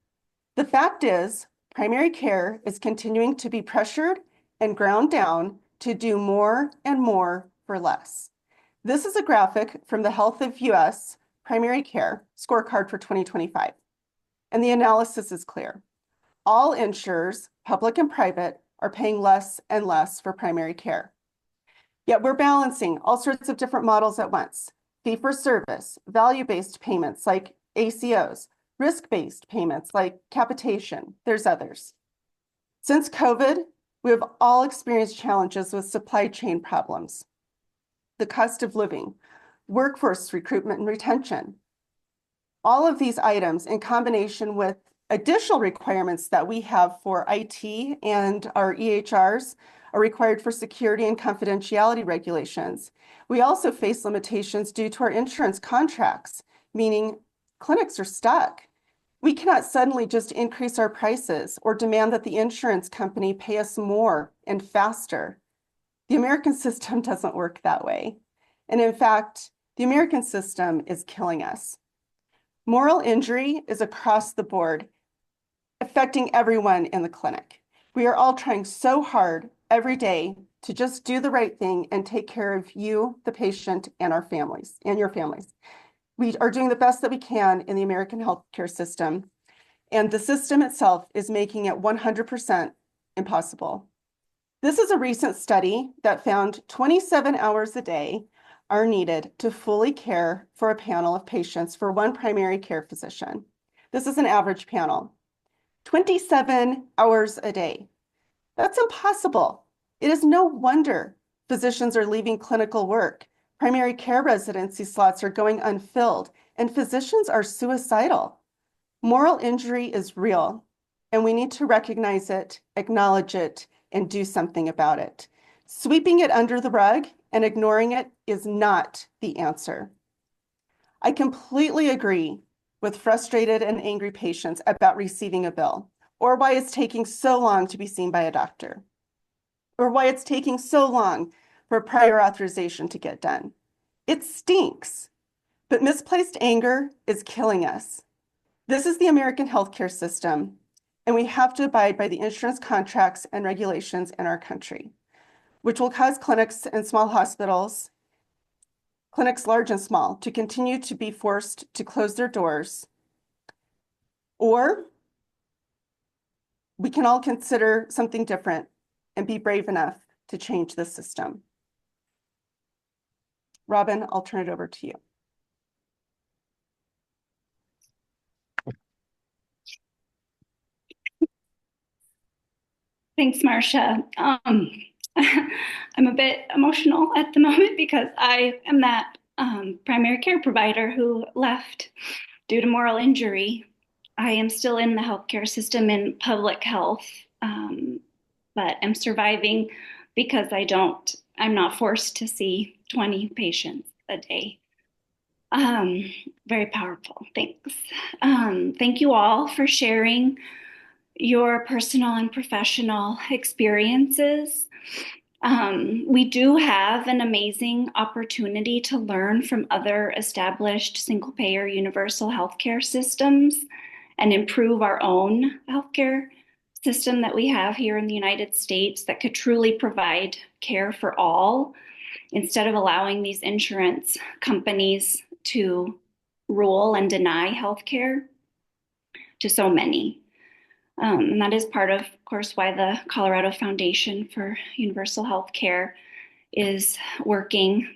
The fact is, primary care is continuing to be pressured and ground down to do more and more for less. This is a graphic from the Health of US Primary Care Scorecard for 2025. And the analysis is clear. all insurers, public and private, are paying less and less for primary care. Yet we're balancing all sorts of different models at once: fee-for-service, value-based payments like ACOs, risk-based payments like capitation. There's others. Since COVID, we have all experienced challenges with supply chain problems, the cost of living, workforce recruitment and retention. All of these items, in combination with additional requirements that we have for IT and our EHRs, are required for security and confidentiality regulations. We also face limitations due to our insurance contracts, meaning clinics are stuck. We cannot suddenly just increase our prices or demand that the insurance company pay us more and faster. The American system doesn't work that way. And in fact, the American system is killing us. Moral injury is across the board, affecting everyone in the clinic. We are all trying so hard every day to just do the right thing and take care of you, the patient, and our families, and your families. We are doing the best that we can in the American healthcare system, and the system itself is making it 100% impossible. This is a recent study that found 27 hours a day are needed to fully care for a panel of patients for one primary care physician. This is an average panel. 27 hours a day. That's impossible. It is no wonder physicians are leaving clinical work. Primary care residency slots are going unfilled, and physicians are suicidal. Moral injury is real, and we need to recognize it, acknowledge it, and do something about it. Sweeping it under the rug and ignoring it is not the answer. I completely agree with frustrated and angry patients about receiving a bill, or why it's taking so long to be seen by a doctor, or why it's taking so long for prior authorization to get done. It stinks, but misplaced anger is killing us. This is the American healthcare system, and we have to abide by the insurance contracts and regulations in our country, which will cause clinics and small hospitals, clinics large and small, to continue to be forced to close their doors. Or we can all consider something different and be brave enough to change the system. Robin, I'll turn it over to you. Thanks, Marcia. I'm a bit emotional at the moment because I am that primary care provider who left due to moral injury. I am still in the healthcare system in public health, but I'm surviving because I'm not forced to see 20 patients a day. Very powerful. Thanks. Thank you all for sharing your personal and professional experiences. We do have an amazing opportunity to learn from other established single-payer universal healthcare systems and improve our own healthcare system that we have here in the United States that could truly provide care for all, instead of allowing these insurance companies to rule and deny healthcare to so many. And that is part of course, why the Colorado Foundation for Universal Healthcare is working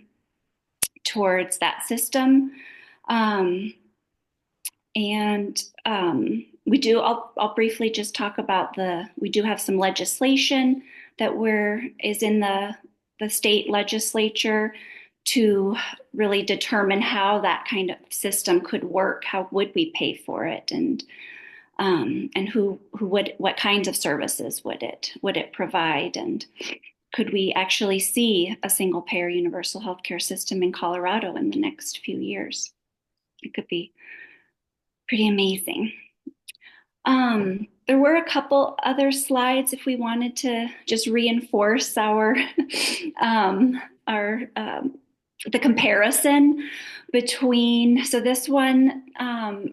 towards that system. I'll briefly just talk about we do have some legislation that is in the state legislature to really determine how that kind of system could work. How would we pay for it? And what kinds of services would it provide? And could we actually see a single payer universal healthcare system in Colorado in the next few years? It could be pretty amazing. There were a couple other slides if we wanted to just reinforce the comparison between, so this one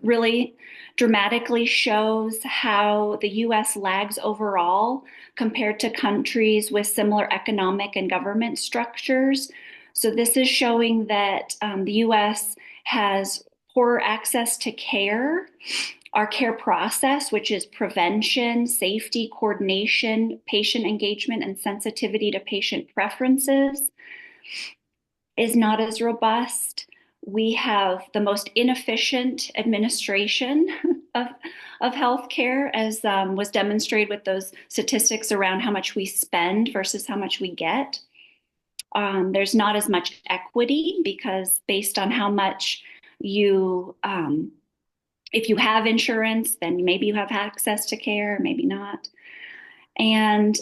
really dramatically shows how the US lags overall compared to countries with similar economic and government structures. So this is showing that the US has poorer access to care Our care process, which is prevention, safety, coordination, patient engagement, and sensitivity to patient preferences, is not as robust. We have the most inefficient administration of healthcare, as was demonstrated with those statistics around how much we spend versus how much we get. There's not as much equity because based on how much you, if you have insurance, then maybe you have access to care, maybe not. And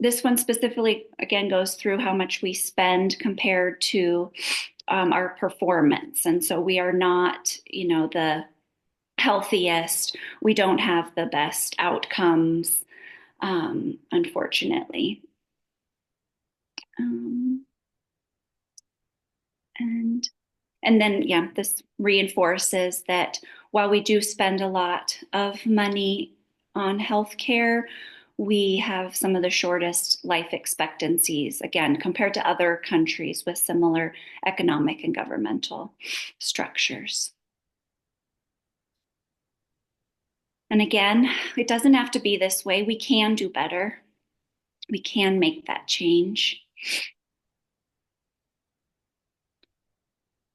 this one specifically, again, goes through how much we spend compared to our performance. And so we are not, the healthiest. We don't have the best outcomes, unfortunately. And then, yeah, this reinforces that while we do spend a lot of money on healthcare, we have some of the shortest life expectancies, again, compared to other countries with similar economic and governmental structures. And again, it doesn't have to be this way. We can do better. We can make that change.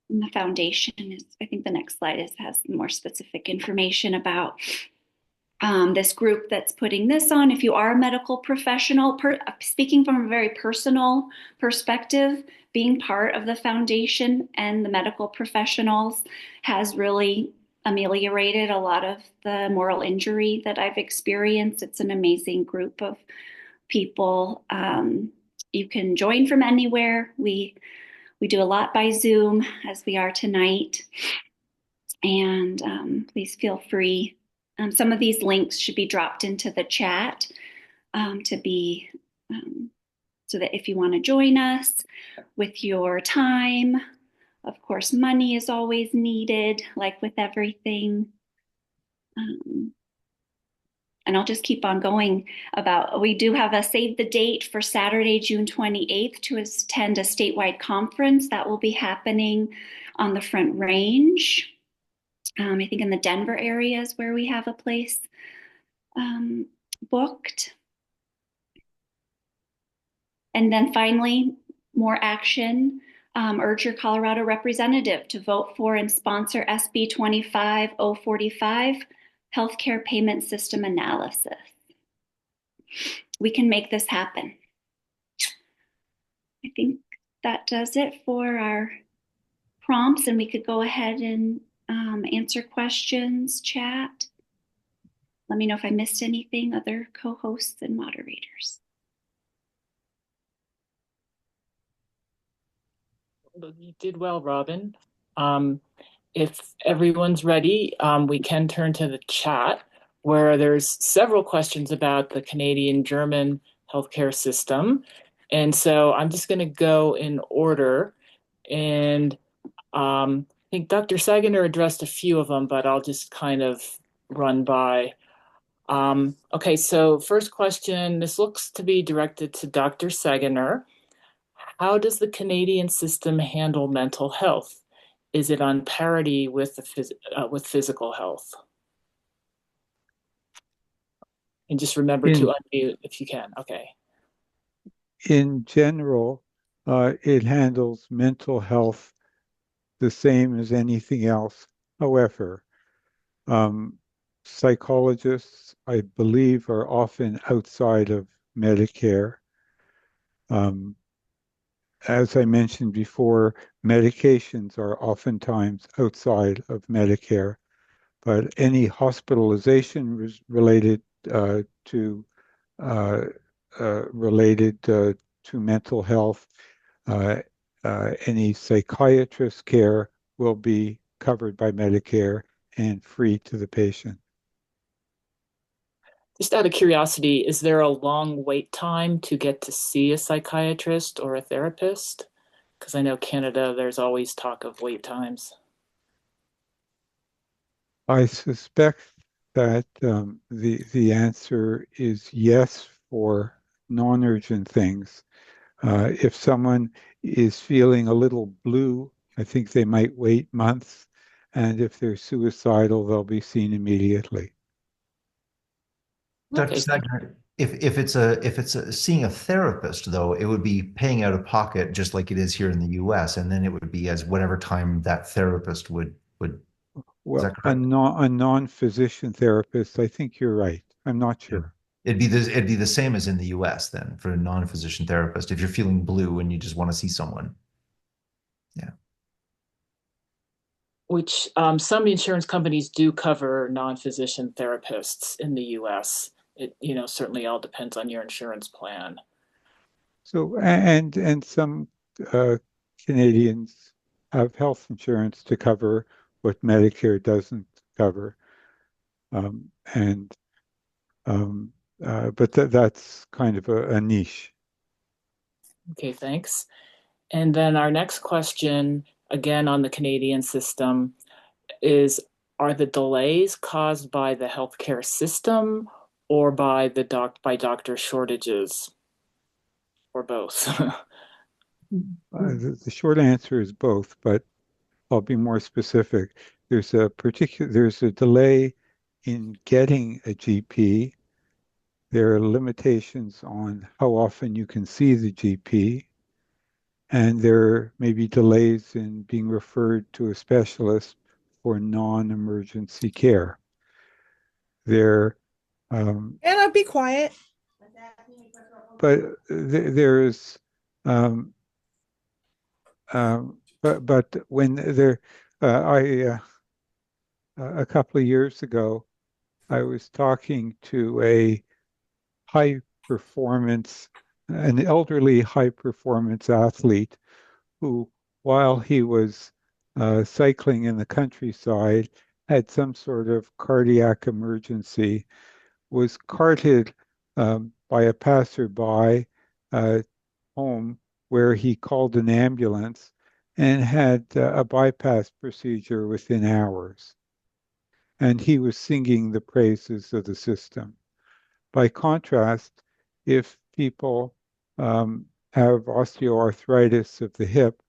And the foundation is, I think the next slide has more specific information about this group that's putting this on. If you are a medical professional, speaking from a very personal perspective, being part of the foundation and the medical professionals has really ameliorated a lot of the moral injury that I've experienced. It's an amazing group of people. You can join from anywhere. We do a lot by Zoom, as we are tonight. And please feel free. Some of these links should be dropped into the chat to be, so that if you want to join us with your time, of course, money is always needed, like with everything. And I'll just keep on going we do have a save the date for Saturday, June 28th to attend a statewide conference that will be happening on the Front Range. I think in the Denver area is where we have a place booked. And then finally, more action. Urge your Colorado representative to vote for and sponsor SB 25045, Healthcare Payment System Analysis. We can make this happen. I think that does it for our prompts, and we could go ahead and answer questions, chat. Let me know if I missed anything, other co-hosts and moderators. You did well, Robin. If everyone's ready, we can turn to the chat where there's several questions about the Canadian-German healthcare system. And so I'm just going to go in order. And I think Dr. Sagener addressed a few of them, but I'll just kind of run by. Okay, so first question, this looks to be directed to Dr. Sagener. How does the Canadian system handle mental health? Is it on parity with with physical health? And just remember to unmute if you can. Okay. In general, it handles mental health the same as anything else. However, psychologists, I believe, are often outside of Medicare. As I mentioned before, medications are oftentimes outside of Medicare, but any hospitalization related to mental health, any psychiatrist care will be covered by Medicare and free to the patient. Just out of curiosity, is there a long wait time to get to see a psychiatrist or a therapist? Because I know Canada, there's always talk of wait times. I suspect that the answer is yes for non-urgent things. If someone is feeling a little blue, I think they might wait months. and if they're suicidal, they'll be seen immediately. Dr. Okay. Sagner, if it's seeing a therapist though, it would be paying out of pocket just like it is here in the US, and then it would be as whatever time that therapist would. Is Well, that correct? a non-physician therapist, I think you're right. I'm not Yeah. sure. It'd be the same as in the US then for a non-physician therapist if you're feeling blue and you just want to see someone. Yeah. Which some insurance companies do cover non-physician therapists in the US. It, certainly all depends on your insurance plan. So, and some uh, Canadians have health insurance to cover what Medicare doesn't cover. And but that's kind of a niche. Okay, thanks. And then our next question, again on the Canadian system, is are the delays caused by the healthcare system or by by doctor shortages or both? The short answer is both, but I'll be more specific. There's a delay in getting a GP. There are limitations on how often you can see the GP, and there may be delays in being referred to a specialist for non-emergency care. There, Anna, be quiet. but there's, but when there, a couple of years ago, I was talking to an elderly high performance athlete who, while he was cycling in the countryside, had some sort of cardiac emergency, was carted by a passerby home where he called an ambulance and had a bypass procedure within hours. And he was singing the praises of the system. By contrast, if people have osteoarthritis of the hip,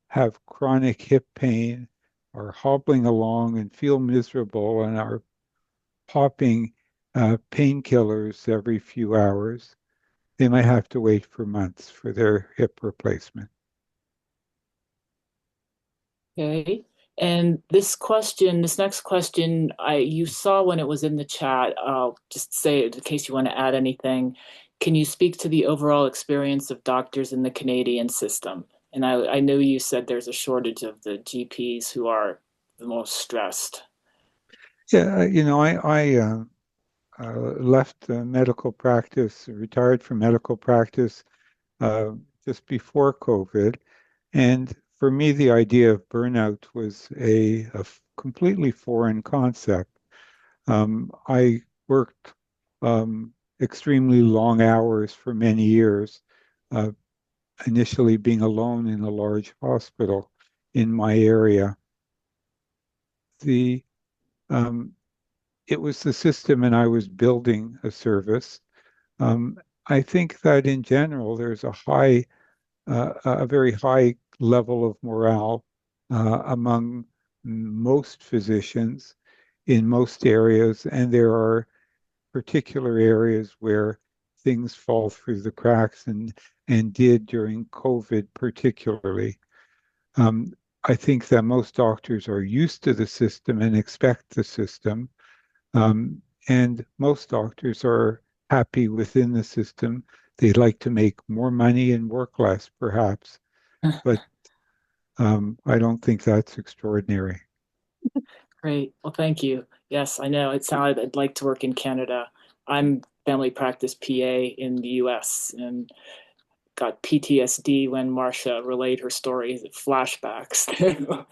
have chronic hip pain, are hobbling along and feel miserable and are popping painkillers every few hours, they might have to wait for months for their hip replacement. Okay. And this next question, you saw when it was in the chat. I'll just say it in case you want to add anything. Can you speak to the overall experience of doctors in the Canadian system? And I know you said there's a shortage of the GPs who are the most stressed. Yeah, I left medical practice, retired from medical practice just before COVID. And for me, the idea of burnout was a completely foreign concept. I worked extremely long hours for many years, uh, initially being alone in a large hospital in my area. The It was the system, and I was building a service. I think that in general, there's a very high level of morale among most physicians in most areas, and there are particular areas where things fall through the cracks and did during COVID particularly. I think that most doctors are used to the system and expect the system, and most doctors are happy within the system. They'd like to make more money and work less, perhaps, but I don't think that's extraordinary. Great. Well, thank you. Yes, I know. It sounded I'd like to work in Canada. I'm family practice PA in the US and got PTSD when Marcia relayed her story, flashbacks.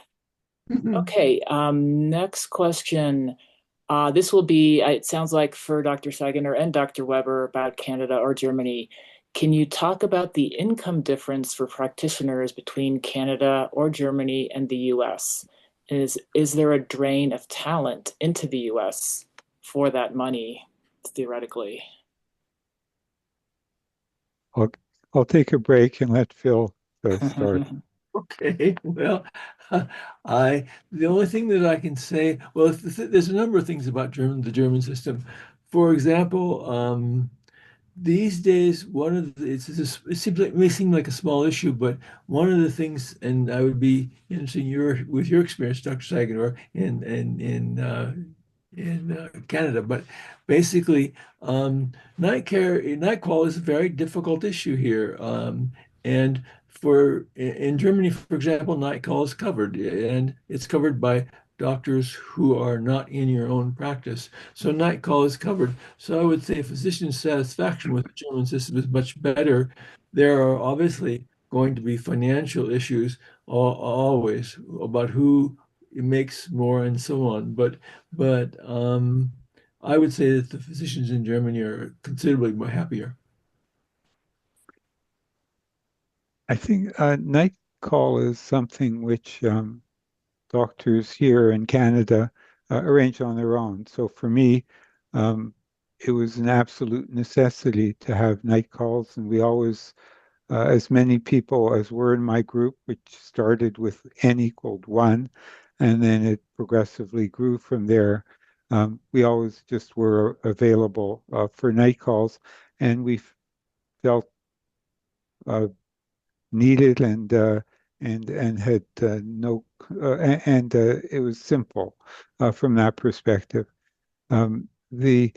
Okay, next question. This will be, it sounds like for Dr. Sagener and Dr. Weber about Canada or Germany. Can you talk about the income difference for practitioners between Canada or Germany and the US? Is there a drain of talent into the US for that money, theoretically? I'll, I'll take a break and let Phil start. Okay, well, the only thing that I can say, well, there's a number of things about the German system. For example, these days, it seems like, it may seem like a small issue, but one of the things, and I would be interested in with your experience, Dr. Saganor, in Canada, but basically, night call is a very difficult issue here, and in Germany, for example, night call is covered, and it's covered by doctors who are not in your own practice. So night call is covered. So I would say physician satisfaction with the German system is much better. There are obviously going to be financial issues always about who makes more and so on. But I would say that the physicians in Germany are considerably more happier. I think night call is something which doctors here in Canada arrange on their own. So for me, um, it was an absolute necessity to have night calls, and we always, as many people as were in my group, which started with n equaled 1, and then it progressively grew from there. We always just were available for night calls, and we felt needed and had no and it was simple from that perspective. The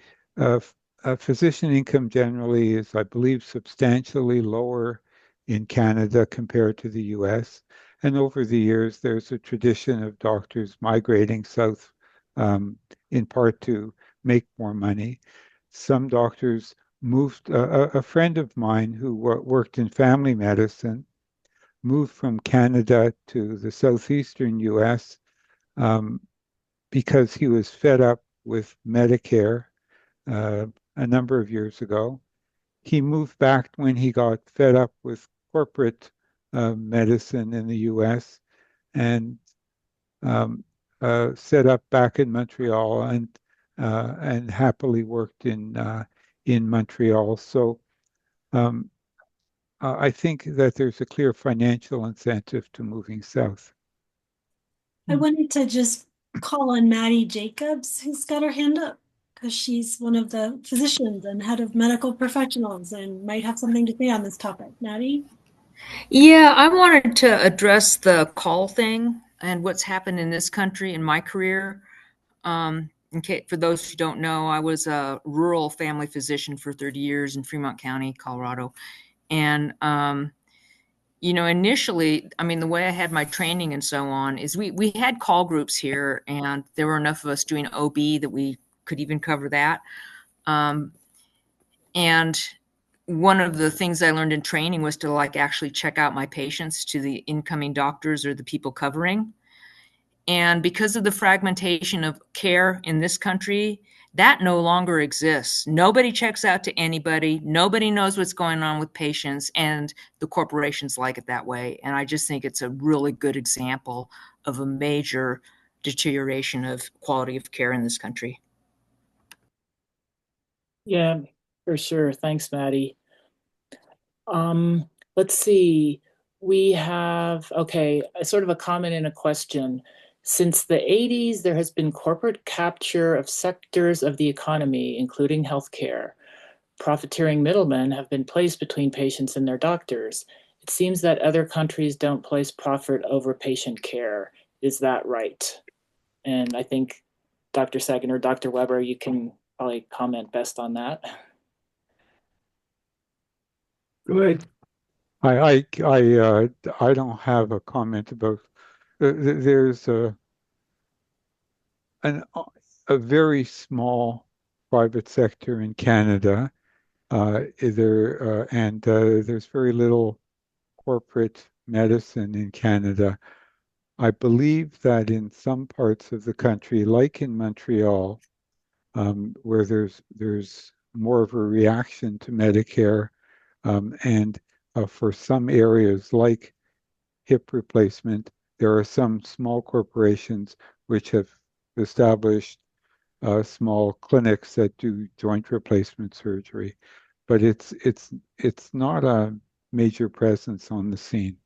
physician income generally is, I believe, substantially lower in Canada compared to the US. And over the years, there's a tradition of doctors migrating south, in part to make more money. Some doctors moved. A friend of mine who worked in family medicine moved from Canada to the southeastern US um, because he was fed up with Medicare uh, a number of years ago. He moved back when he got fed up with corporate medicine in the US and um, set up back in Montreal and happily worked in Montreal. So um, I think that there's a clear financial incentive to moving south. I wanted to just call on Maddie Jacobs, who's got her hand up, because she's one of the physicians and head of medical professionals and might have something to say on this topic. Maddie? Yeah, I wanted to address the call thing and what's happened in this country in my career. For those who don't know, I was a rural family physician for 30 years in Fremont County, Colorado. And, initially, I mean, the way I had my training and so on is we had call groups here, and there were enough of us doing OB that we could even cover that. And one of the things I learned in training was to actually check out my patients to the incoming doctors or the people covering. And because of the fragmentation of care in this country, that no longer exists. Nobody checks out to anybody. Nobody knows what's going on with patients, and the corporations like it that way. And I just think it's a really good example of a major deterioration of quality of care in this country. Yeah, for sure. Thanks, Maddie. Let's see. We have, okay, sort of a comment and a question. Since the 80s, there has been corporate capture of sectors of the economy, including healthcare. Profiteering middlemen have been placed between patients and their doctors. It seems that other countries don't place profit over patient care. Is that right? And I think Dr. Sagan or Dr. Weber, you can probably comment best on that. Go ahead. I don't have a comment about. There's a very small private sector in Canada. There's very little corporate medicine in Canada. I believe that in some parts of the country, like in Montreal, where there's more of a reaction to Medicare, and for some areas like hip replacement, there are some small corporations which have established small clinics that do joint replacement surgery, but it's not a major presence on the scene.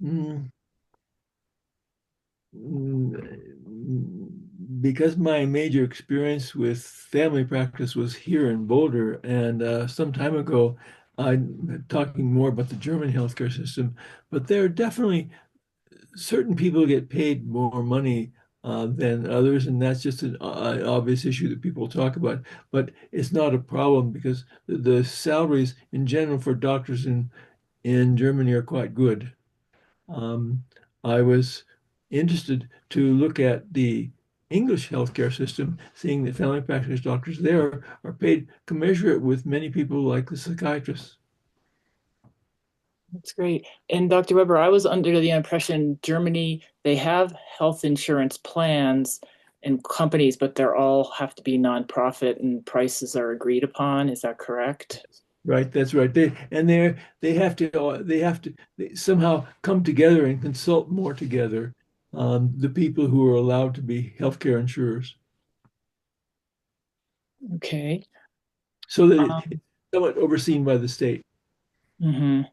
Mm, because my major experience with family practice was here in Boulder, and some time ago, I'm talking more about the German healthcare system, but there are definitely certain people get paid more money than others, and that's just an obvious issue that people talk about. But it's not a problem because the salaries in general for doctors in Germany are quite good. Um, I was interested to look at the English healthcare system, seeing that family practice doctors there are paid commensurate with many people like the psychiatrists. That's great. And Dr. Weber, I was under the impression Germany, they have health insurance plans and companies, but they're all have to be nonprofit and prices are agreed upon. Is that correct? Right, that's right. They somehow come together and consult more together. The people who are allowed to be healthcare insurers, Okay. so that Um, it's somewhat overseen by the state. mhm.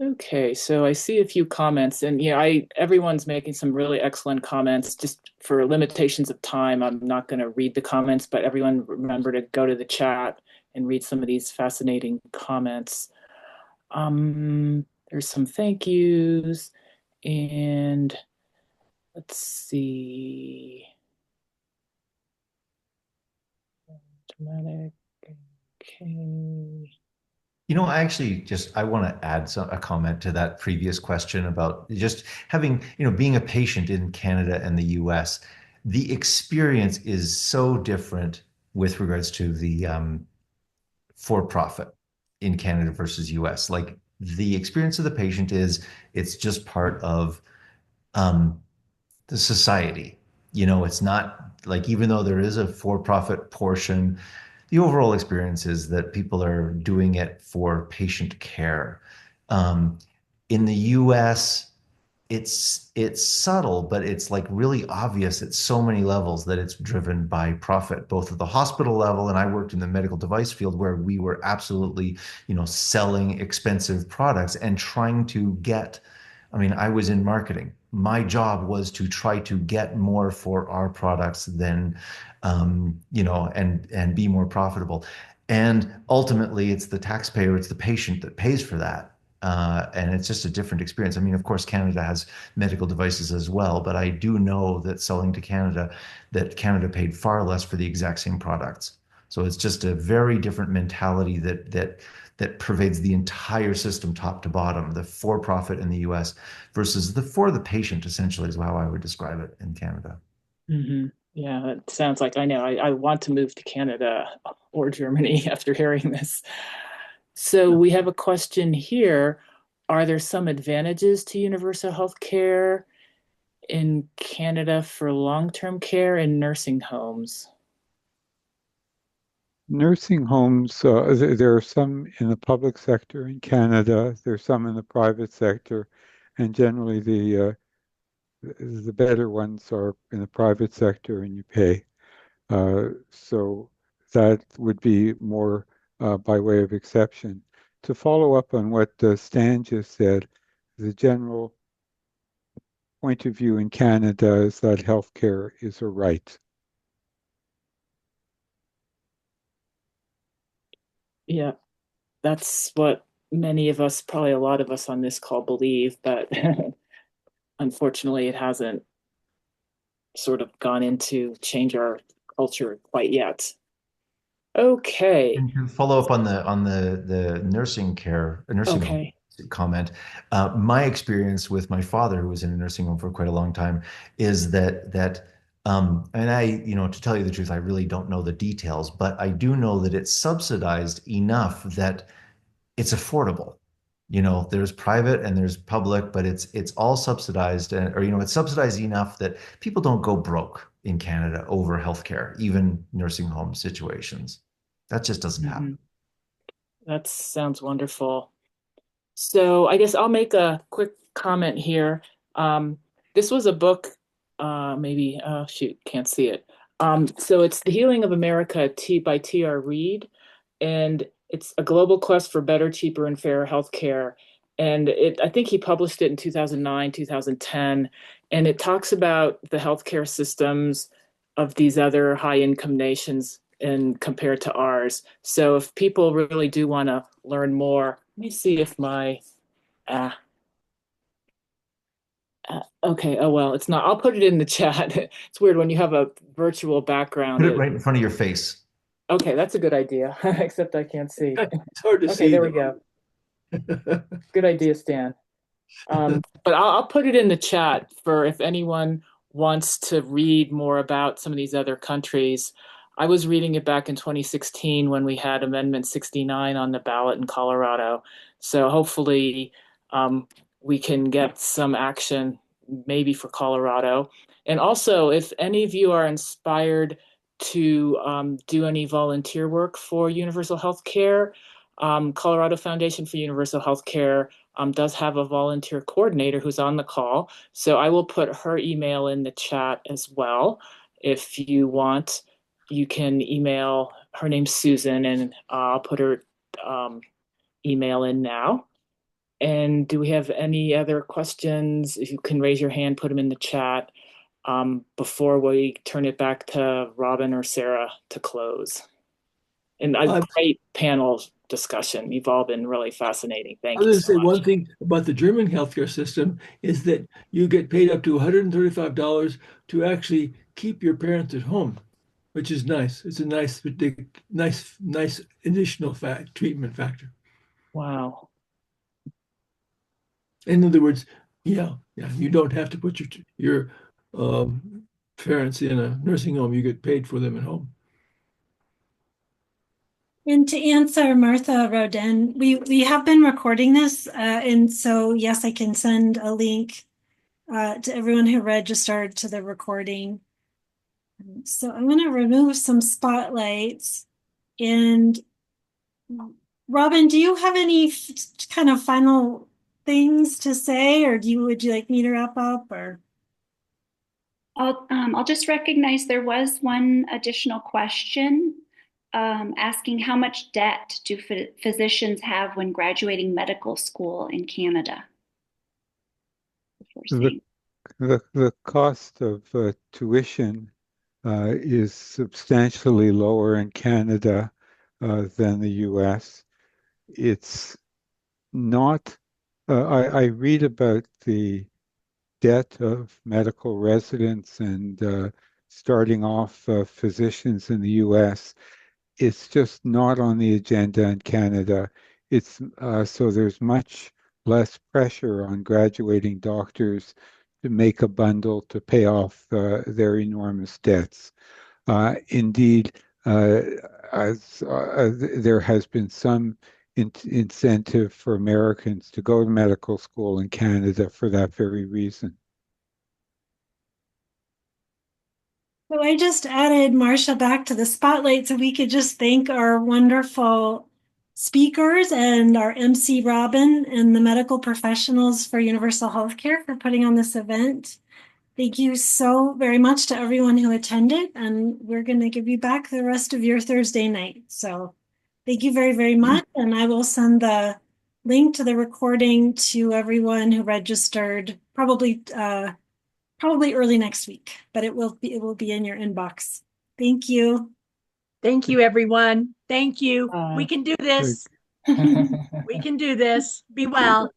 Okay, so I see a few comments, and yeah, I everyone's making some really excellent comments. Just for limitations of time, I'm not going to read the comments, but everyone remember to go to the chat and read some of these fascinating comments. There's some thank yous, and let's see. Dramatic. Okay. I actually I want to add a comment to that previous question about just having, being a patient in Canada and the US. The experience is so different with regards to the for profit in Canada versus US. Like the experience of the patient is it's just part of um, the society. It's not like, even though there is a for profit portion, the overall experience is that people are doing it for patient care. Um, in the US, it's subtle, but it's like really obvious at so many levels that it's driven by profit, both at the hospital level, and I worked in the medical device field where we were absolutely, selling expensive products and trying to get. I mean, I was in marketing. My job was to try to get more for our products than, and be more profitable. And ultimately, it's the taxpayer, it's the patient that pays for that. And it's just a different experience. I mean, of course, Canada has medical devices as well, but I do know that selling to Canada, that Canada paid far less for the exact same products. So it's just a very different mentality that pervades the entire system, top to bottom. The for-profit in the U.S. versus the for the patient, essentially, is how I would describe it in Canada. Mm-hmm. Yeah, that sounds like I know. I want to move to Canada or Germany after hearing this. So we have a question here. Are there some advantages to universal health care in Canada for long-term care and nursing homes? Nursing homes, there are some in the public sector in Canada, there's some in the private sector, and generally the better ones are in the private sector and you pay. So that would be more by way of exception. To follow up on what Stan just said, the general point of view in Canada is that healthcare is a right. Yeah, that's what many of us, probably a lot of us on this call believe, but unfortunately it hasn't sort of gone into change our culture quite yet. Okay. And to follow up on the nursing care, nursing home Okay. comment, my experience with my father, who was in a nursing home for quite a long time, is and I, to tell you the truth, I really don't know the details, but I do know that it's subsidized enough that it's affordable. There's private and there's public, but it's all subsidized, or it's subsidized enough that people don't go broke in Canada over healthcare, even nursing home situations. That just doesn't happen. Mhm. That sounds wonderful. So I guess I'll make a quick comment here. This was a book, maybe, oh shoot, can't see it. So it's The Healing of America by T.R. Reid, and it's a global quest for better, cheaper, and fairer healthcare. And I think he published it in 2009, 2010, and it talks about the healthcare systems of these other high income nations and compared to ours. So if people really do want to learn more, let me see if my okay, oh well, it's not. I'll put it in the chat. It's weird when you have a virtual background. Put it right in front of your face. Okay, that's a good idea, except I can't see. It's hard to Okay, see. there we go. Good idea, Stan. But I'll put it in the chat for if anyone wants to read more about some of these other countries. I was reading it back in 2016 when we had Amendment 69 on the ballot in Colorado. So hopefully we can get some action maybe for Colorado. And also, if any of you are inspired to do any volunteer work for universal health care, Colorado Foundation for Universal Health Care does have a volunteer coordinator who's on the call. So I will put her email in the chat as well. If you want, you can email, her name's Susan, and I'll put her email in now. And do we have any other questions? If you can raise your hand, put them in the chat before we turn it back to Robin or Sarah to close. And a great panel discussion. You've all been really fascinating. Thank you. I was going to say one thing about the German healthcare system is that you get paid up to $135 to actually keep your parents at home, which is nice. It's a nice additional treatment factor. Wow. In other words, yeah, you don't have to put your parents in a nursing home. You get paid for them at home. And to answer Martha Rodin, we have been recording this, and so yes, I can send a link to everyone who registered to the recording. So I'm going to remove some spotlights. And Robin, do you have any kind of final things to say, or would you like me to wrap up? Or I'll just recognize there was one additional question asking how much debt do physicians have when graduating medical school in Canada? The cost of tuition is substantially lower in Canada than the US. It's not, I read about the debt of medical residents and starting off physicians in the US. It's just not on the agenda in Canada. It's so there's much less pressure on graduating doctors to make a bundle to pay off their enormous debts. Indeed, there has been some incentive for Americans to go to medical school in Canada for that very reason. So I just added Marcia back to the spotlight so we could just thank our wonderful speakers and our MC Robin and the medical professionals for Universal Healthcare for putting on this event. Thank you so very much to everyone who attended, and we're going to give you back the rest of your Thursday night. So thank you very, very much, and I will send the link to the recording to everyone who registered probably early next week, but it will be in your inbox. Thank you. Thank you, everyone. Thank you. We can do this. We can do this. Be well.